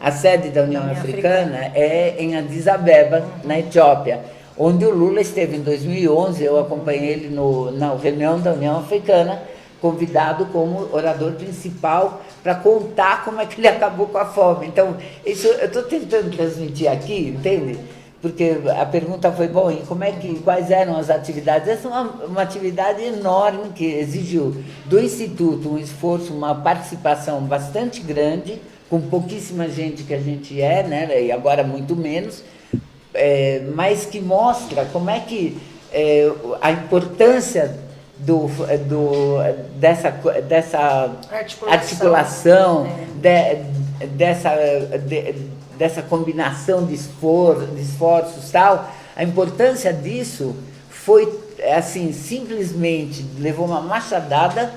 a sede da União Africana é em Addis Abeba, na Etiópia, onde o Lula esteve em 2011, eu acompanhei ele na reunião da União Africana, convidado como orador principal para contar como é que ele acabou com a fome. Então, isso eu estou tentando transmitir aqui, entende? Porque a pergunta foi, bom, e quais eram as atividades? Essa é uma atividade enorme que exigiu do Instituto um esforço, uma participação bastante grande, com pouquíssima gente que a gente né, e agora muito menos, mas que mostra como é que a importância dessa articulação, dessa combinação de esforços tal, a importância disso foi, assim, simplesmente levou uma machadada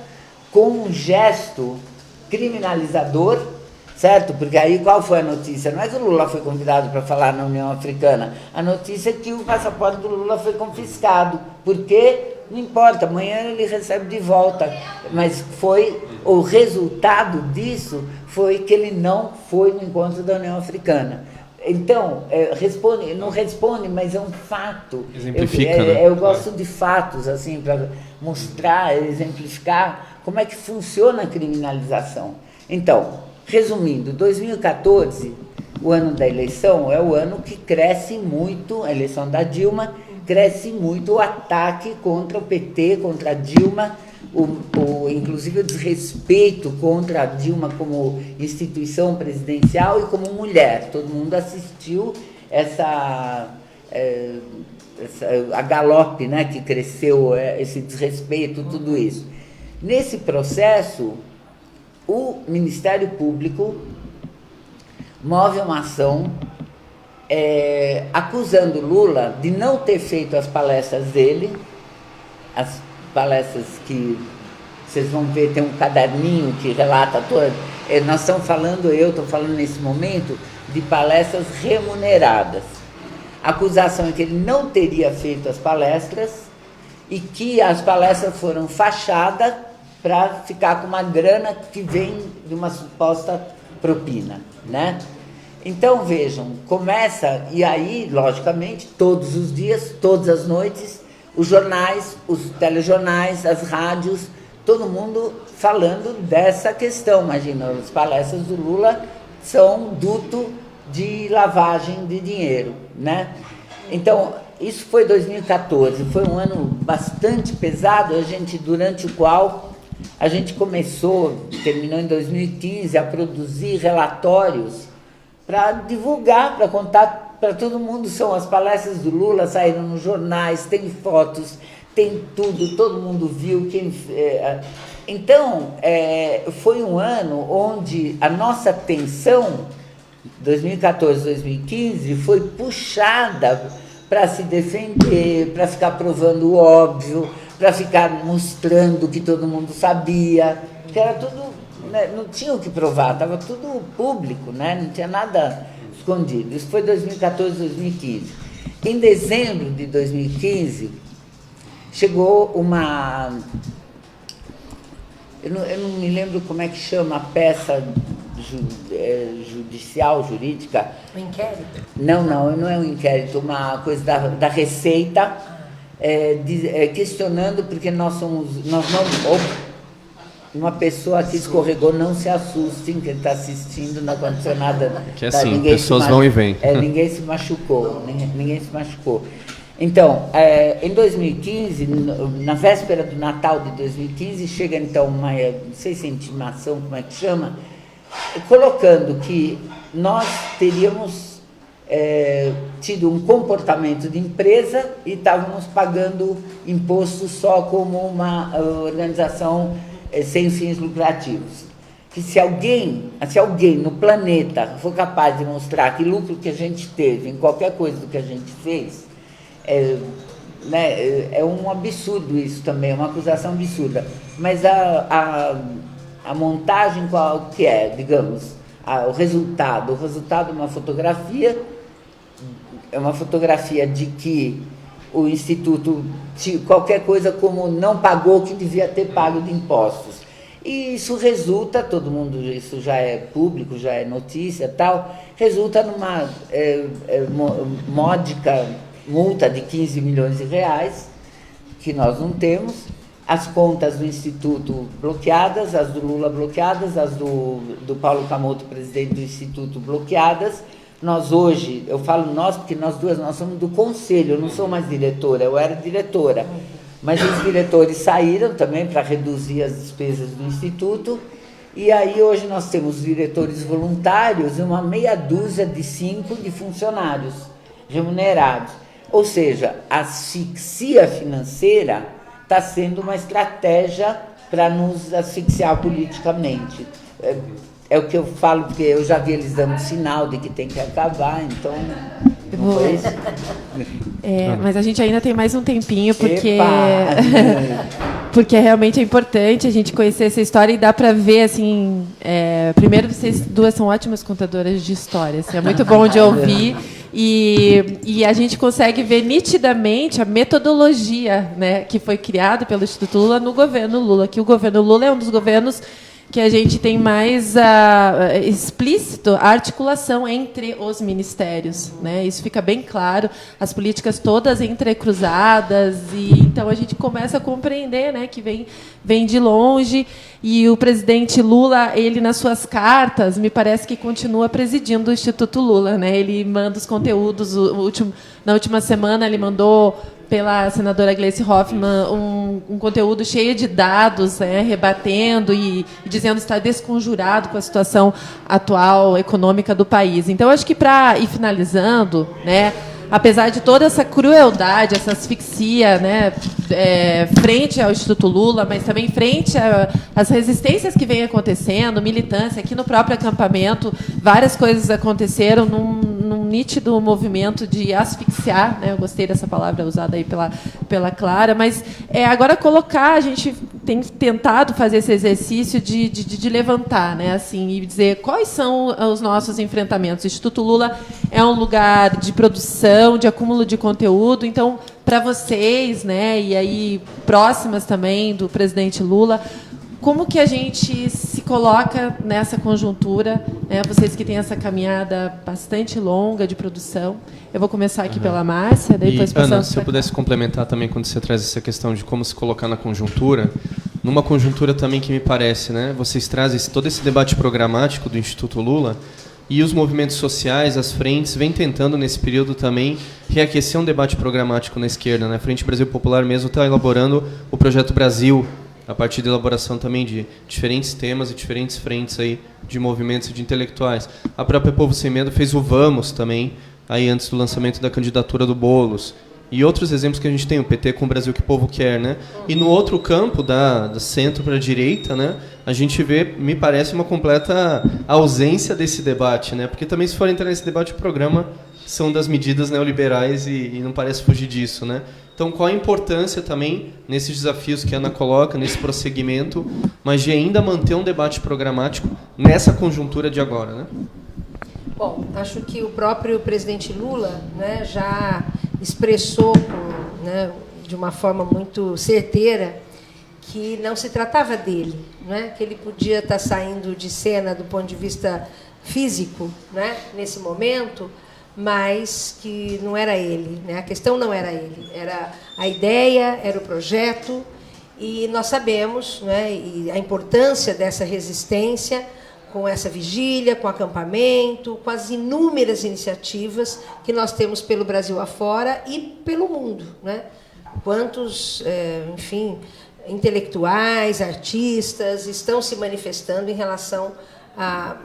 com um gesto criminalizador, certo? Porque aí qual foi a notícia? Não é que o Lula foi convidado para falar na União Africana, a notícia é que o passaporte do Lula foi confiscado. Por quê? Não importa, amanhã ele recebe de volta, mas o resultado disso foi que ele não foi no encontro da União Africana. Então, não responde, mas é um fato. Exemplifica, né? Eu gosto de fatos, assim, para mostrar, exemplificar como é que funciona a criminalização. Então, resumindo, 2014, o ano da eleição, é o ano que cresce muito, a eleição da Dilma, cresce muito o ataque contra o PT, contra a Dilma, inclusive o desrespeito contra a Dilma como instituição presidencial e como mulher. Todo mundo assistiu a galope, né, que cresceu, esse desrespeito, tudo isso. Nesse processo, o Ministério Público move uma ação acusando Lula de não ter feito as palestras dele, as palestras que vocês vão ver, tem um caderninho que relata toda. Eu estou falando nesse momento de palestras remuneradas. A acusação é que ele não teria feito as palestras e que as palestras foram fachada para ficar com uma grana que vem de uma suposta propina, né? Então, vejam, começa, e aí, logicamente, todos os dias, todas as noites, os jornais, os telejornais, as rádios, todo mundo falando dessa questão. Imagina, as palestras do Lula são duto de lavagem de dinheiro, né? Então, isso foi 2014, foi um ano bastante pesado, durante o qual a gente terminou em 2015, a produzir relatórios para divulgar, para contar para todo mundo. As palestras do Lula saíram nos jornais, tem fotos, tem tudo, todo mundo viu. Então, foi um ano onde a nossa atenção, 2014, 2015, foi puxada para se defender, para ficar provando o óbvio, para ficar mostrando que todo mundo sabia, que era tudo, né, não tinha o que provar, estava tudo público, né, não tinha nada escondido. Isso foi 2014, 2015. Em dezembro de 2015, chegou uma... Eu não me lembro como é que chama a peça judicial, jurídica. O inquérito? Não é um inquérito, uma coisa da Receita, questionando, porque nós não. Uma pessoa que escorregou, não se assustem, que ele está assistindo na condicionada. Que assim, pessoas vão e vêm. Ninguém se machucou, ninguém se machucou. Então, em 2015, na véspera do Natal de 2015, chega então uma, não sei se é intimação, como é que chama, colocando que nós teríamos tido um comportamento de empresa e estávamos pagando imposto só como uma organização sem fins lucrativos. Que se alguém no planeta for capaz de mostrar que lucro que a gente teve em qualquer coisa do que a gente fez, é um absurdo isso também, é uma acusação absurda. Mas a montagem qual que é, digamos, o resultado é uma fotografia, de que o Instituto, qualquer coisa como não pagou o que devia ter pago de impostos. E isso resulta, todo mundo, isso já é público, já é notícia tal, resulta numa módica multa de 15 milhões de reais, que nós não temos, as contas do Instituto bloqueadas, as do Lula bloqueadas, as do Paulo Camoto, presidente do Instituto, bloqueadas. Nós hoje, eu falo nós, porque nós somos do conselho, eu não sou mais diretora, eu era diretora, mas os diretores saíram também para reduzir as despesas do Instituto, e aí hoje nós temos diretores voluntários e uma meia dúzia de 5 de funcionários remunerados. Ou seja, a asfixia financeira está sendo uma estratégia para nos asfixiar politicamente. É o que eu falo, porque eu já vi eles dando sinal de que tem que acabar, então não foi isso? Mas a gente ainda tem mais um tempinho, porque porque realmente é importante a gente conhecer essa história e dá para ver, assim, primeiro, vocês duas são ótimas contadoras de histórias, é muito bom de ouvir. E a gente consegue ver nitidamente a metodologia, né, que foi criada pelo Instituto Lula no governo Lula, que o governo Lula é um dos governos que a gente tem mais explícito a articulação entre os ministérios, né? Isso fica bem claro, as políticas todas entrecruzadas, e então a gente começa a compreender, né, que vem de longe. E o presidente Lula, ele nas suas cartas, me parece que continua presidindo o Instituto Lula, né? Ele manda os conteúdos, na última semana ele mandou pela senadora Gleice Hoffmann um conteúdo cheio de dados, né, rebatendo e dizendo estar desconjurado com a situação atual econômica do país. Então, acho que, para ir finalizando, né, apesar de toda essa crueldade, essa asfixia, né, frente ao Instituto Lula, mas também frente às resistências que vêm acontecendo, militância, aqui no próprio acampamento, várias coisas aconteceram num nítido movimento de asfixiar, né, eu gostei dessa palavra usada aí pela Clara, mas agora a gente tem tentado fazer esse exercício de levantar, né, assim, e dizer quais são os nossos enfrentamentos. O Instituto Lula é um lugar de produção, de acúmulo de conteúdo, então, para vocês, né, e aí próximas também do presidente Lula, como que a gente se coloca nessa conjuntura, né? Vocês que têm essa caminhada bastante longa de produção. Eu vou começar aqui pela Márcia, daí depois Ana, se eu pudesse complementar também quando você traz essa questão de como se colocar na conjuntura, numa conjuntura também que me parece, né? Vocês trazem todo esse debate programático do Instituto Lula e os movimentos sociais, as frentes, vêm tentando nesse período também reaquecer um debate programático na esquerda, né? A Frente Brasil Popular mesmo está elaborando o Projeto Brasil, a partir da elaboração também de diferentes temas e diferentes frentes aí de movimentos e de intelectuais. A própria Povo Sem Medo fez o Vamos também, aí antes do lançamento da candidatura do Boulos. E outros exemplos que a gente tem, o PT com o Brasil que o Povo Quer, né? E no outro campo, da centro para a direita, né, a gente vê, me parece, uma completa ausência desse debate, né? Porque também, se for entrar nesse debate, o programa são das medidas neoliberais e não parece fugir disso, né? Então, qual a importância também nesses desafios que a Ana coloca, nesse prosseguimento, mas de ainda manter um debate programático nessa conjuntura de agora, né? Bom, acho que o próprio presidente Lula, né, já expressou, né, de uma forma muito certeira que não se tratava dele, né? Que ele podia estar saindo de cena do ponto de vista físico, né? Nesse momento, mas que não era ele, né? A questão não era ele, era a ideia, era o projeto, e nós sabemos, né, e a importância dessa resistência com essa vigília, com o acampamento, com as inúmeras iniciativas que nós temos pelo Brasil afora e pelo mundo, né? Quantos, enfim, intelectuais, artistas estão se manifestando em relação a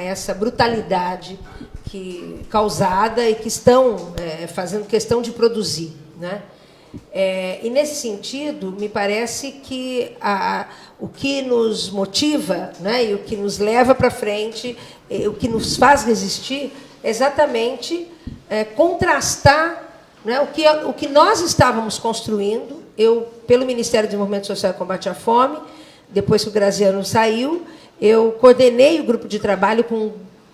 essa brutalidade causada e que estão fazendo questão de produzir, né? E, nesse sentido, me parece que o que nos motiva, né, e o que nos leva para frente, o que nos faz resistir, é exatamente contrastar, né, o que nós estávamos construindo. Eu, pelo Ministério do Desenvolvimento Social e Combate à Fome, depois que o Graziano saiu, eu coordenei o grupo de trabalho com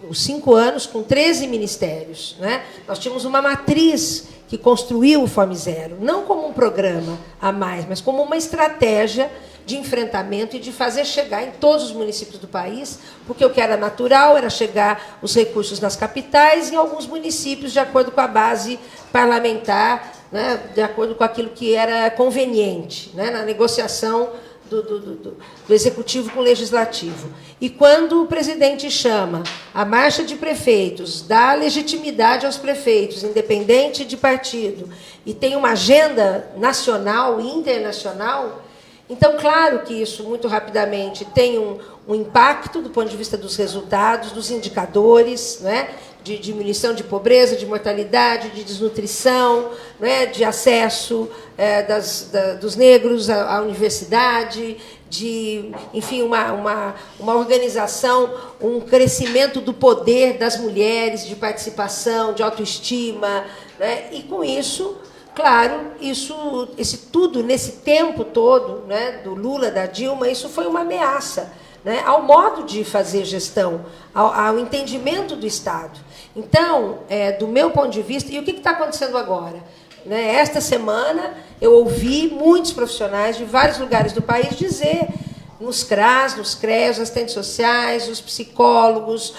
os 5 anos, com 13 ministérios, né? Nós tínhamos uma matriz que construiu o Fome Zero, não como um programa a mais, mas como uma estratégia de enfrentamento e de fazer chegar em todos os municípios do país, porque o que era natural era chegar os recursos nas capitais e em alguns municípios, de acordo com a base parlamentar, né, de acordo com aquilo que era conveniente, né, na negociação do Executivo com o Legislativo. E quando o presidente chama a marcha de prefeitos, dá legitimidade aos prefeitos, independente de partido, e tem uma agenda nacional e internacional, então, claro que isso, muito rapidamente, tem um impacto do ponto de vista dos resultados, dos indicadores, né, de diminuição de pobreza, de mortalidade, de desnutrição, né, de acesso dos negros à universidade, de, enfim, uma organização, um crescimento do poder das mulheres, de participação, de autoestima, né, e, com isso, claro, esse tudo, nesse tempo todo, né, do Lula, da Dilma, isso foi uma ameaça, né, ao modo de fazer gestão, ao entendimento do Estado. Então, do meu ponto de vista, e o que está acontecendo agora? Né, esta semana, eu ouvi muitos profissionais de vários lugares do país dizer, nos CRAS, nos CREAS, os assistentes sociais, os psicólogos,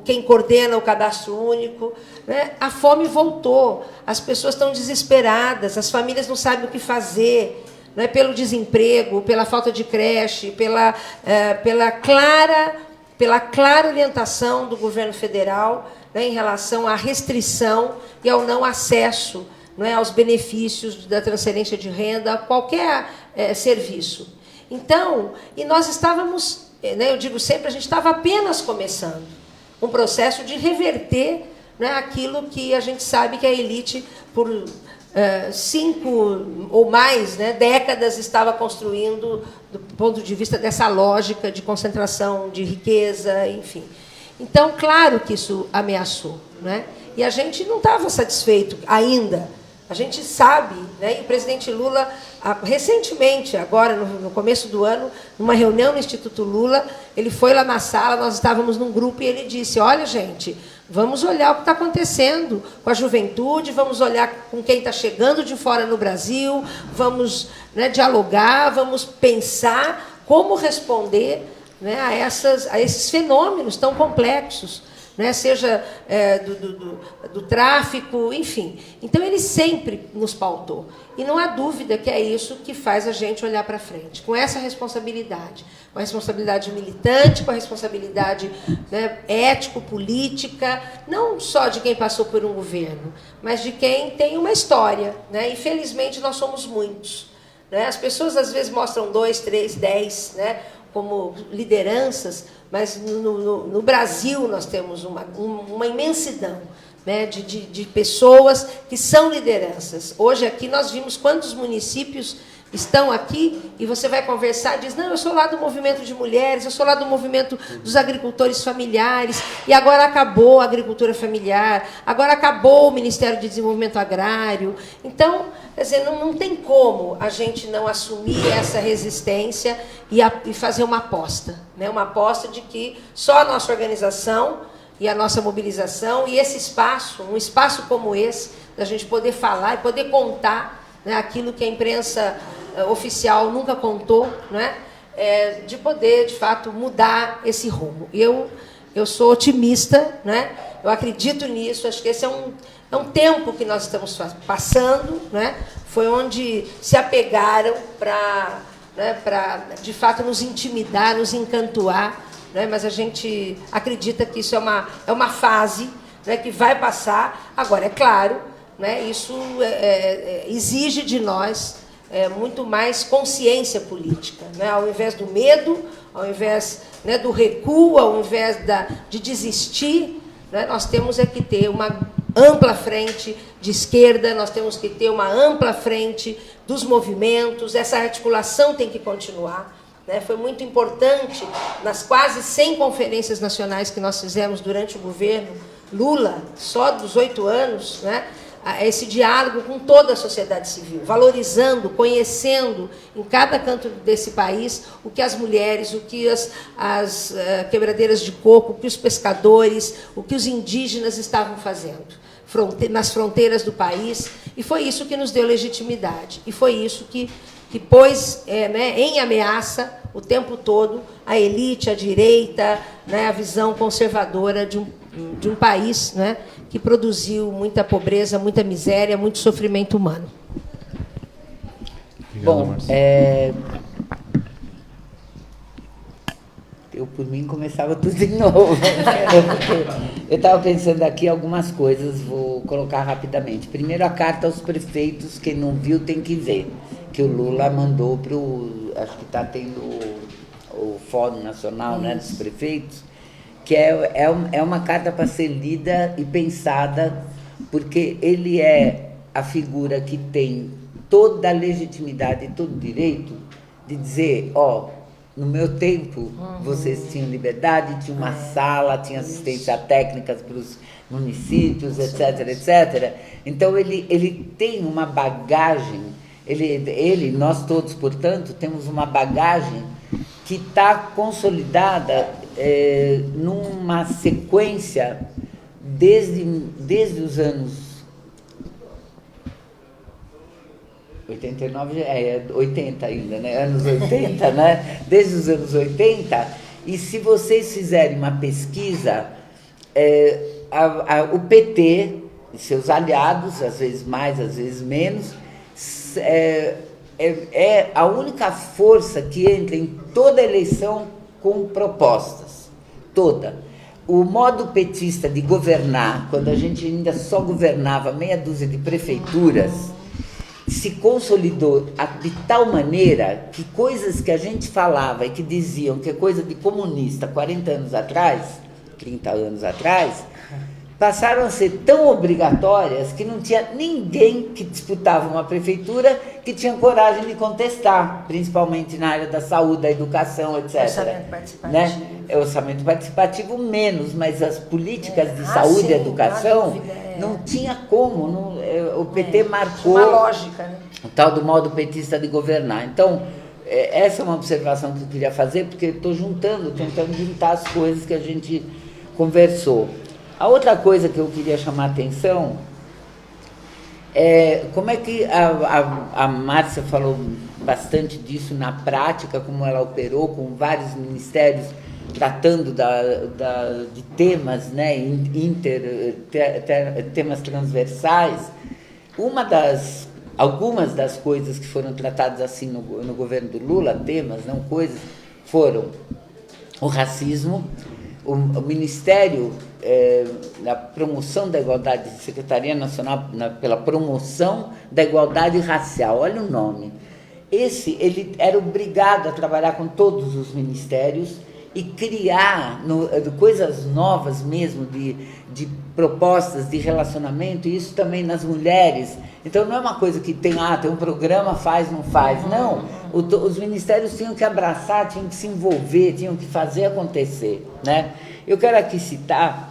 quem coordena o cadastro único, né, a fome voltou, as pessoas estão desesperadas, as famílias não sabem o que fazer, né, pelo desemprego, pela falta de creche, pela clara orientação do governo federal, né, em relação à restrição e ao não acesso, né, aos benefícios da transferência de renda, a qualquer serviço. Então, e nós estávamos, né, eu digo sempre, a gente estava apenas começando um processo de reverter, né, aquilo que a gente sabe que a elite, por 5 ou mais, né, décadas, estava construindo do ponto de vista dessa lógica de concentração de riqueza, enfim. Então, claro que isso ameaçou, né? E a gente não estava satisfeito ainda. A gente sabe, né? E o presidente Lula, recentemente, agora, no começo do ano, numa reunião no Instituto Lula, ele foi lá na sala, nós estávamos num grupo, e ele disse, olha, gente, vamos olhar o que está acontecendo com a juventude, vamos olhar com quem está chegando de fora no Brasil, vamos, né, dialogar, vamos pensar como responder, né, a esses fenômenos tão complexos, né, seja do tráfico, enfim. Então, ele sempre nos pautou. E não há dúvida que é isso que faz a gente olhar para frente, com essa responsabilidade. Com a responsabilidade militante, com a responsabilidade, né, ético-política, não só de quem passou por um governo, mas de quem tem uma história, né? Infelizmente, nós somos muitos, né? As pessoas, às vezes, mostram 2, 3, 10, né, como lideranças, mas no Brasil nós temos uma imensidão, né, de pessoas que são lideranças. Hoje aqui nós vimos quantos municípios estão aqui e você vai conversar e diz, não, eu sou lá do movimento de mulheres, eu sou lá do movimento dos agricultores familiares, e agora acabou a agricultura familiar, agora acabou o Ministério de Desenvolvimento Agrário. Então, quer dizer, não tem como a gente não assumir essa resistência e fazer uma aposta, né? Uma aposta de que só a nossa organização e a nossa mobilização e esse espaço, um espaço como esse, da gente poder falar e poder contar, né, aquilo que a imprensa oficial nunca contou, né? De poder, de fato, mudar esse rumo. E eu sou otimista, né? Eu acredito nisso, acho que esse é um tempo que nós estamos passando, né? Foi onde se apegaram para, né, de fato, nos intimidar, nos encantoar, né? Mas a gente acredita que isso é uma fase, né, que vai passar. Agora, é claro, né, isso exige de nós muito mais consciência política, né? Ao invés do medo, ao invés, né, do recuo, ao invés de desistir, né, nós temos que ter uma ampla frente de esquerda, nós temos que ter uma ampla frente dos movimentos, essa articulação tem que continuar, né? Foi muito importante, nas quase 100 conferências nacionais que nós fizemos durante o governo Lula, só dos 8 anos, né, esse diálogo com toda a sociedade civil, valorizando, conhecendo em cada canto desse país o que as mulheres, o que as quebradeiras de coco, o que os pescadores, o que os indígenas estavam fazendo nas fronteiras do país, e foi isso que nos deu legitimidade, e foi isso que pôs, né, em ameaça o tempo todo a elite, a direita, né, a visão conservadora de um país, né, que produziu muita pobreza, muita miséria, muito sofrimento humano. Obrigado, bom, eu, por mim, começava tudo de novo. Eu estava pensando aqui algumas coisas, vou colocar rapidamente. Primeiro, a carta aos prefeitos, quem não viu tem que ver, que o Lula mandou para o... Acho que está tendo o Fórum Nacional, né, dos Prefeitos, que é uma carta para ser lida e pensada, porque ele é a figura que tem toda a legitimidade e todo o direito de dizer, no meu tempo, vocês tinham liberdade, tinha uma sala, tinha assistência técnica para os municípios, etc, etc. Então, ele tem uma bagagem, nós todos, portanto, temos uma bagagem que está consolidada numa sequência desde os anos 89, 80 ainda, né? Anos 80, né? Desde os anos 80, e se vocês fizerem uma pesquisa, o PT e seus aliados, às vezes mais, às vezes menos, é a única força que entra em toda eleição com propostas, toda. O modo petista de governar, quando a gente ainda só governava meia dúzia de prefeituras, se consolidou de tal maneira que coisas que a gente falava e que diziam que é coisa de comunista 40 anos atrás, 30 anos atrás, passaram a ser tão obrigatórias que não tinha ninguém que disputava uma prefeitura que tinha coragem de contestar, principalmente na área da saúde, da educação, etc. Orçamento participativo. Né? Orçamento participativo menos, mas as políticas de saúde e educação não tinha como. O PT marcou uma lógica, né? O tal do modo petista de governar. Então, essa é uma observação que eu queria fazer, porque estou tentando juntar as coisas que a gente conversou. A outra coisa que eu queria chamar a atenção é como é que a Márcia falou bastante disso na prática, como ela operou com vários ministérios tratando de temas, né, temas transversais. Algumas das coisas que foram tratadas assim no governo do Lula, temas, não coisas, foram o racismo, o Ministério da Promoção da Igualdade, Secretaria Nacional pela Promoção da Igualdade Racial, olha o nome. Ele era obrigado a trabalhar com todos os ministérios e criar coisas novas mesmo, de propostas de relacionamento, e isso também nas mulheres. Então, não é uma coisa que tem um programa, faz, não faz. Não, os ministérios tinham que abraçar, tinham que se envolver, tinham que fazer acontecer, né? Eu quero aqui citar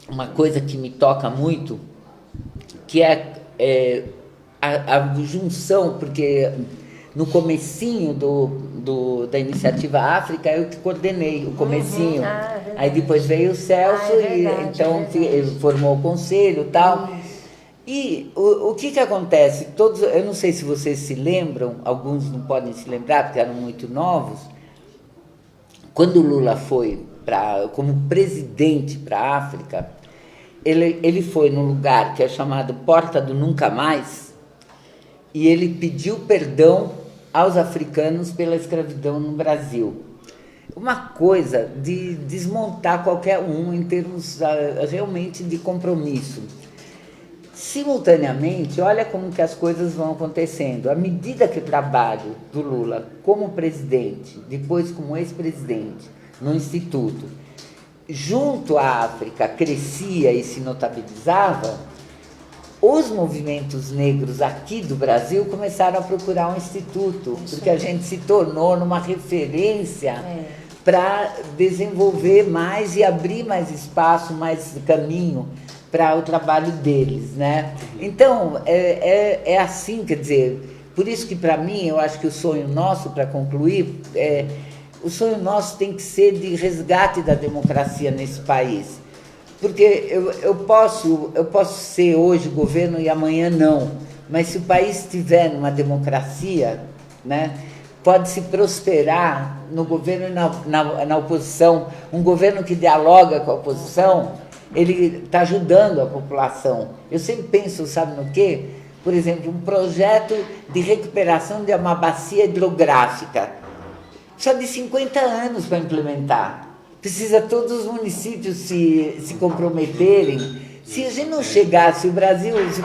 uma coisa que me toca muito, que é a junção, porque no comecinho da Iniciativa África eu que coordenei o comecinho. Aí depois veio o Celso, então ele formou o conselho e tal. E o que acontece? Todos, eu não sei se vocês se lembram, alguns não podem se lembrar porque eram muito novos, quando o Lula foi como presidente para a África, ele foi num lugar que é chamado Porta do Nunca Mais, e ele pediu perdão aos africanos pela escravidão no Brasil. Uma coisa de desmontar qualquer um em termos realmente de compromisso. Simultaneamente, olha como que as coisas vão acontecendo. À medida que o trabalho do Lula como presidente, depois como ex-presidente no Instituto, junto à África, crescia e se notabilizava, os movimentos negros aqui do Brasil começaram a procurar um instituto, porque a gente se tornou numa referência para desenvolver mais e abrir mais espaço, mais caminho para o trabalho deles, né? Então, é assim, quer dizer, por isso que para mim, eu acho que o sonho nosso, para concluir, o sonho nosso tem que ser de resgate da democracia nesse país. Porque eu posso ser hoje governo e amanhã não, mas se o país estiver numa democracia, né, pode-se prosperar no governo e na oposição. Um governo que dialoga com a oposição, ele está ajudando a população. Eu sempre penso, sabe no quê? Por exemplo, um projeto de recuperação de uma bacia hidrográfica. Só de 50 anos para implementar. Precisa todos os municípios se comprometerem. Se a gente não chegar, se o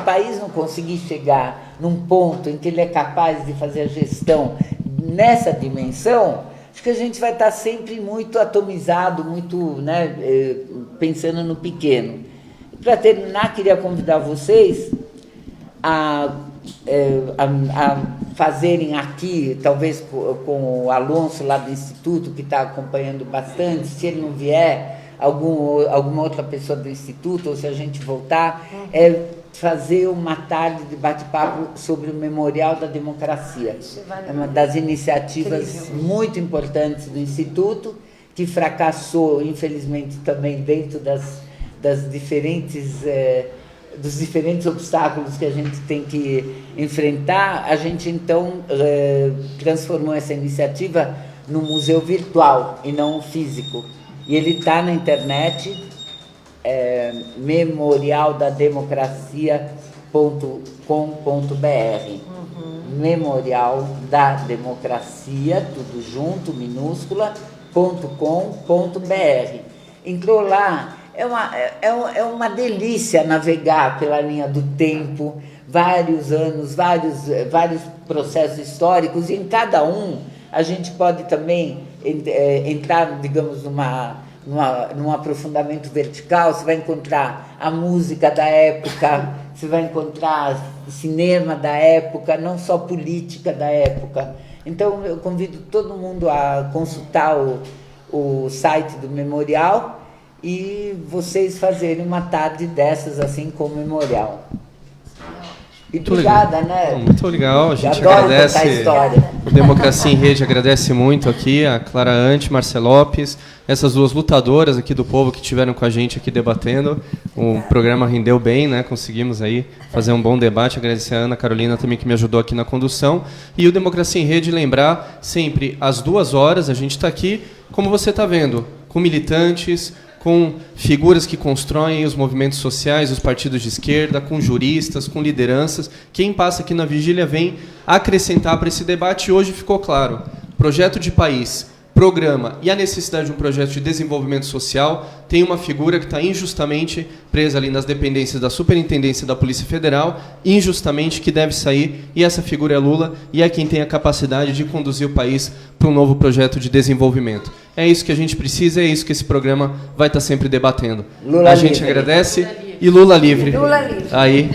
país não conseguir chegar num ponto em que ele é capaz de fazer a gestão nessa dimensão, acho que a gente vai estar sempre muito atomizado, muito, né, pensando no pequeno. Para terminar, queria convidar vocês a fazerem aqui, talvez com o Alonso lá do Instituto, que está acompanhando bastante, se ele não vier, alguma outra pessoa do Instituto, ou se a gente voltar, fazer uma tarde de bate-papo sobre o Memorial da Democracia. É uma das iniciativas muito importantes do Instituto, que fracassou, infelizmente, também dentro das diferentes... dos diferentes obstáculos que a gente tem que enfrentar. A gente, então, transformou essa iniciativa num museu virtual e não físico. E ele está na internet, memorialdademocracia.com.br. Memorial da Democracia, tudo junto, minúscula, .com.br. Entrou lá. É uma delícia navegar pela linha do tempo, vários anos, vários processos históricos, e em cada um a gente pode também entrar, digamos, num aprofundamento vertical. Você vai encontrar a música da época, você vai encontrar cinema da época, não só política da época. Então, eu convido todo mundo a consultar o site do Memorial, e vocês fazerem uma tarde dessas, assim, com o Memorial. E muito obrigada, legal. né? Muito legal, a gente adoro agradece. Contar a história. O Democracia em Rede agradece muito aqui, a Clara Ante, Marcia Lopes, essas duas lutadoras aqui do povo que estiveram com a gente aqui debatendo. O programa rendeu bem, né? Conseguimos aí fazer um bom debate. Agradecer a Ana Carolina também, que me ajudou aqui na condução. E o Democracia em Rede, lembrar sempre às 2h, a gente está aqui, como você está vendo, com militantes, com figuras que constroem os movimentos sociais, os partidos de esquerda, com juristas, com lideranças. Quem passa aqui na Vigília vem acrescentar para esse debate. E hoje ficou claro, projeto de país, programa e a necessidade de um projeto de desenvolvimento social, tem uma figura que está injustamente presa ali nas dependências da Superintendência da Polícia Federal, injustamente, que deve sair, e essa figura é Lula, e é quem tem a capacidade de conduzir o país para um novo projeto de desenvolvimento. É isso que a gente precisa, é isso que esse programa vai estar sempre debatendo. Lula a gente livre. agradece, e Lula livre. Lula livre. Aí.